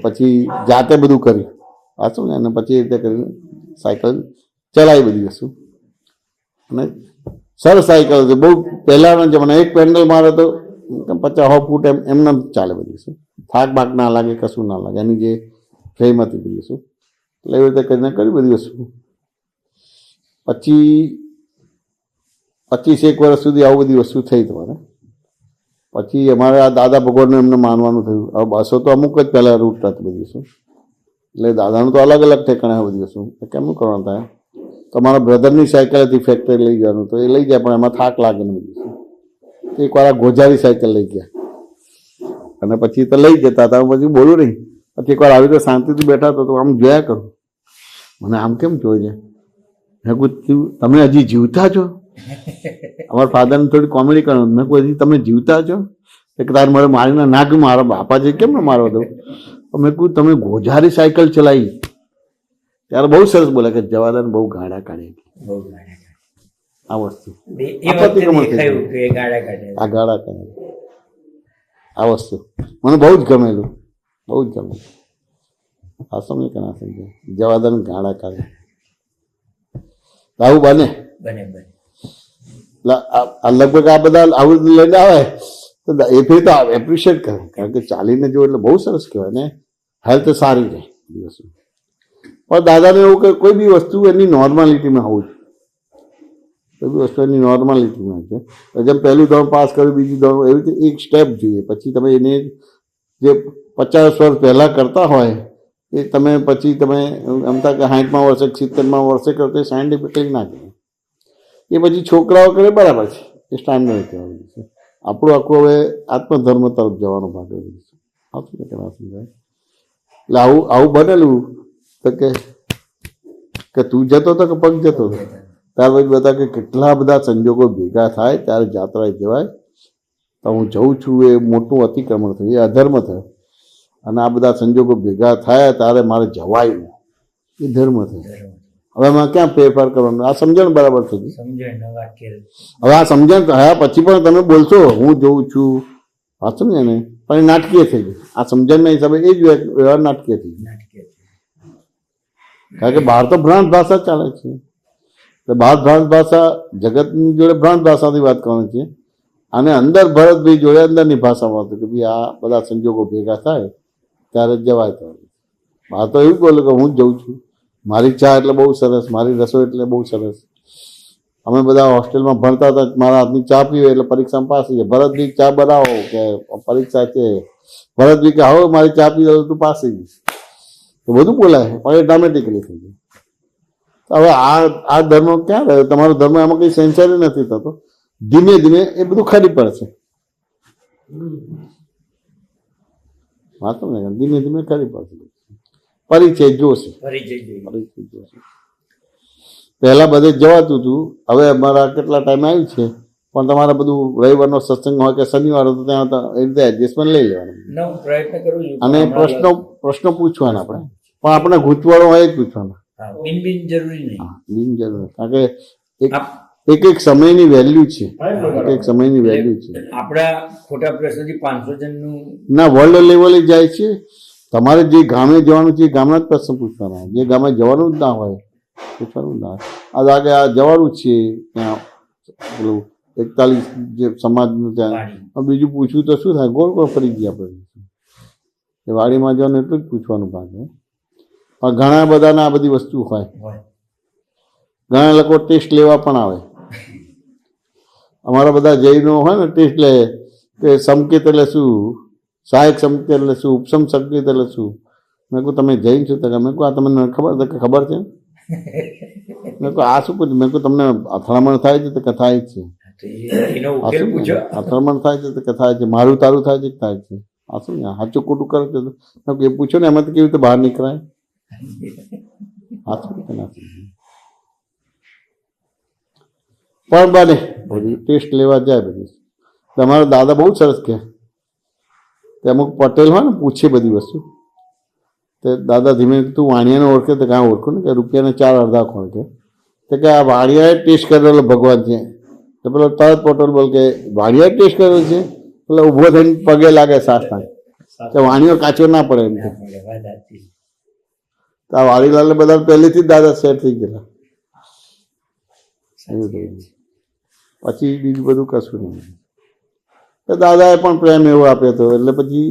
પછી જાતે બધું કર્યું. આ શું ને પછી એ રીતે કરીને સાયકલ ચલાવી બધી વસ્તુ. અને સરસ સાયકલ હતી, બહુ પહેલાના જમાના. એક પેન્ડલ મારે તો 50-100 ફૂટ એમને ચાલે બધી વસ્તુ. થાક બાક ના લાગે, કશું ના લાગે. એની જે ફ્રેમ હતી બધી વસ્તુ, એટલે એવી રીતે કરીને કરી બધી વસ્તુ. પછી 25 વર્ષ સુધી આવું બધી વસ્તુ થઈ તમારે. પછી અમારે આ દાદા ભગવાનનું એમને માનવાનું થયું. હવે બસો તો અમુક જ પહેલાં રૂટ હતી બધી વસ્તુ, એટલે દાદાનું તો અલગ અલગ ઠેકાણે બધી વસ્તુ. કેમનું કરવાનું થાય? તો મારા બ્રધરની સાયકલ હતી, ફેક્ટરી લઈ જવાનું, તો એ લઈ જાય, પણ એમાં થાક લાગે ને બધી વસ્તુ. એકવાર આ ગોજારી સાયકલ લઈ ગયા, અને પછી તો લઈ જતા હતા, પછી બોલું નહીં. પછી એકવાર આવી રીતે શાંતિથી બેઠા હતા, તો આમ જોયા કરું, મને આમ કેમ જોઈ છે? મેં કહ્યું તમે હજી જીવતા છો? અમારા ફાધરને થોડી કોમેડી કરવાનું. મેં કહ્યું હજી તમે જીવતા છો? કે તારે મારે મારીને નાખ, મારા બાપા છે કેમ ને મારવા દઉં? મેં કહ્યું તમે ગોજારી સાયકલ ચલાવી ત્યારે બહુ સરસ બોલે કે જવાદાન બહુ ગાડા કાઢે. આ વસ્તુ આ ગાડા કાઢે, આ વસ્તુ મને બહુ જ ગમેલું, બહુ જ ગમે. આ સમજે કે ના સમજે? જવાદાન ગાડા કાઢે આવું બને. લગભગ આ બધા આવું લઈને આવે તો એ ફેર તો એપ્રિશિએટ કરે, કારણ કે ચાલીને જો એટલે બહુ સરસ કહેવાય ને, હેલ્થ સારી રહે દિવસ. પણ દાદાને એવું કે કોઈ બી વસ્તુ એની નોર્માલિટીમાં હોવું જોઈએ. કોઈ બી વસ્તુ એની નોર્માલિટીમાં છે. જેમ પહેલું ધોરણ પાસ કર્યું, બીજું ધોરણ, એવી રીતે એક સ્ટેપ જોઈએ. પછી તમે એને જે 50 વર્ષ પહેલાં કરતા હોય એ તમે પછી તમે એમ થાય કે 60મા વર્ષે 70મા વર્ષે કરતો સાયન્ટિફિકલી ના કહેવાય. એ પછી છોકરાઓ કરે બરાબર છે, એ સ્ટાન્ડર્ડ કહેવાનું છે. આપણું આખું હવે આત્મધર્મ તરફ જવાનો ભાગ છે. એટલે આવું બનેલું તો કે તું જતો હતો કે પગ જતો હતો? ત્યાર પછી બધા કે કેટલા બધા સંજોગો ભેગા થાય ત્યારે જાત્રાએ જવાય. તો હું જઉં છું એ મોટું અતિક્રમણ થયું, એ અધર્મ થયો. અને આ બધા સંજોગો ભેગા થયા ત્યારે મારે જવાય, એ ધર્મ થયો. હવે એમાં ક્યાં ફેરફાર કરવાનો? આ સમજણ બરાબર થઈ ગઈ. હવે આ સમજણ થયા પછી પણ તમે બોલશો હું જોઉં છું, આ સમજે ને, પણ એ નાટકીય થઈ ગઈ. આ સમજણના હિસાબે એ જ વ્યવહાર નાટકીય થઈ ગઈ. કારણ કે બહાર તો ભ્રાંત ભાષા ચાલે છે. તો બહાર ભ્રાંત ભાષા, જગતની જોડે ભ્રાંત ભાષાથી વાત કરવાની છે, અને અંદર ભરતભાઈ જોડે અંદરની ભાષામાં હતું કે ભાઈ આ બધા સંજોગો ભેગા થાય ત્યારે જવાય. તો બહાર તો એવું બોલે કે હું જ જઉં છું, મારી ચા એટલે બહુ સરસ, મારી રસોઈ એટલે બહુ સરસ. અમે બધા હોસ્ટેલમાં ભણતા હતા, મારા હાથની ચા પીવે એટલે પરીક્ષામાં પાસ થઈ જાય. ભરતભાઈ ચા બનાવો કે પરીક્ષા છે, ભરતભાઈ કે હવે મારી ચા પી દો તું પાસ થઈ જઈશ. તો બધું બોલાય, પણ એ ડ્રામેટિકલી થઈ જાય. હવે આ ધર્મ ક્યાં રહ્યો? તમારો ધર્મ આમાં કંઈ સેન્સરી નથી થતો. ધીમે ધીમે એ બધું ખરી પડશે. વાંચો ને, ધીમે ધીમે ખરી પડશે. પરિચય જોશે. પહેલા બધે જવાતું હતું, હવે અમારા કેટલા ટાઈમ આવ્યું છે, પણ તમારે બધું રવિવારનો સત્સંગ હોય કે શનિવાર તો ત્યાં એ રીતે એડજસ્ટમેન્ટ લઈ લેવાનું. અને પ્રશ્નો પૂછવાના આપણે, પણ આપણે ગૂંચવાડો હોય જ પૂછવાના. બિનજરૂરી, કારણ કે એક સમયની વેલ્યુ છે. એક સમયની વેલ્યુ છે. આપણા ખોટા પ્રશ્નથી 500 જણનું ના વર્લ્ડ લેવલે જાય છે. તમારે જે ગામે જવાનું છે એ ગામના જ પ્રશ્ન પૂછવાના. જે ગામે જવાનું જ ના હોય પૂછવાનું ના હોય. આ લાગે આ જવાનું છે ત્યાં પેલું 41 જે સમાજનું ત્યાં, બીજું પૂછવું તો શું થાય? ગોળ ગોળ ફરી ગયા આપણે. એ વાડીમાં જવાનું એટલું જ પૂછવાનું ભાગ હોય. પણ ઘણા બધાને આ બધી વસ્તુ હોય. ઘણા લોકો ટેસ્ટ લેવા પણ આવે. અમારા બધા જૈનો હોય ને ટેસ્ટ લે કે સંકેત એટલે શું, સહાયક સંકેત એટલે શું, ઉપસમ સંકેત એટલે શું. મેં કહું તમે જૈન છો? તો મેં કહું આ તમને ખબર છે? મેં કહું આ શું પૂછ્યું? મેં કહું તમને અથડામણ થાય છે? તો કે થાય છે. અથડામણ થાય છે તો કે થાય છે. મારું તારું થાય છે કે થાય છે? આ શું ને સાચું ખોટું કરે તો એ પૂછો ને એમાંથી કેવી રીતે બહાર નીકળાય સાચું કે ના પણ બને બધી ટેસ્ટ લેવા જાય બધી તમારા દાદા બહુ સરસ કહે તે અમુક પટેલ હોય ને પૂછે બધી વસ્તુ તે દાદા ધીમે તું વાણિયાને ઓળખે તો કાં ઓળખું ને કે રૂપિયાને 4 અડધા કોણ કે આ વાણિયાએ ટેસ્ટ કરેલો ભગવાન છે તો પેલો તરત પટેલ બોલ કે વાણિયાએ ટેસ્ટ કરેલો છે પેલો ઊભો થઈને પગે લાગે સાસના કે વાણિયો કાચો ના પડે એમ કે વાત સાચી. તો આ વાડીલાલને બધા પહેલેથી જ દાદા સેટ થઈ ગયેલા પછી બીજું બધું કશું નહીં તો દાદાએ પણ પ્રેમ એવો આપ્યો હતો એટલે પછી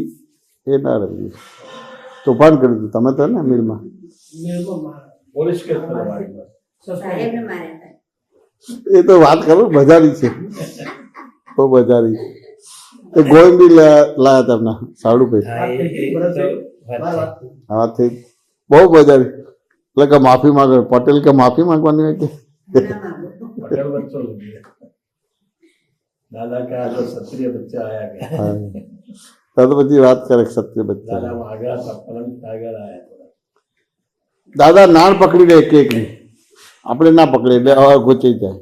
એ ના રહ્યું તોફાન કર્યું હતું તમે તો ને મિલમાં પોલીસ કેસ કરવાની સાહેબને માર્યા હતા. એ તો વાત કરું બજારી છે બહુ બજારી એ ગોવિંદી લાયા તમને સાડુભાઈ હા, એ તો વાત છે. હા થઈ બહુ બજારી એટલે કે માફી માંગે પટેલ કે માફી માંગવાની હોય કે ના માગો. પટેલ બચ્ચો દાદા કે આ તો ક્ષત્રિય બચ્ચા આયા ગયા હા તો પછી વાત કરે સત્ય બચ્ચા દાદા આગળ હતા પલંગ આગળ આયા થોડા દાદા નાળ પકડી લે એક એકની આપણે ના પકડે એટલે હવે ગોચાઈ જાય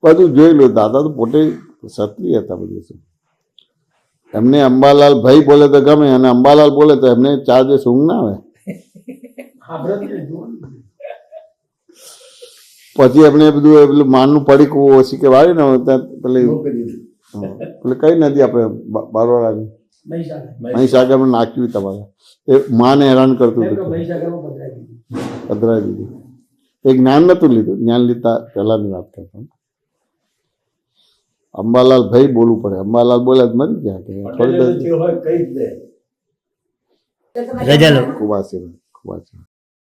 બધું જોઈ લો દાદા તો પોતે ક્ષત્રિય હતા બધું શું એમને અંબાલાલ ભાઈ બોલે તો ગમે અને અંબાલાલ બોલે તો એમને 4 દિવસ ઊંઘ ના આવે પછી એમને બધું એ પેલું માનનું પડીકું ઓછી કે વાળી ને ત્યાં પેલી કઈ નદી આપણે બારવાળાની મહીસાગરમાં નાખ્યું તમારે એ માને હેરાન કરતું હતું પધરાવી દીધું એ જ્ઞાન નતું લીધું જ્ઞાન લીધા પહેલાની વાત કરતા અંબાલાલ ભાઈ બોલવું પડે અંબાલાલ બોલે જ મરી ગયા કે થોડી પટેલ જે હોય કઈ જ દે તો તમારે રજા લો. ખૂબ આશીર્વાદ ખૂબ આશીર્વાદ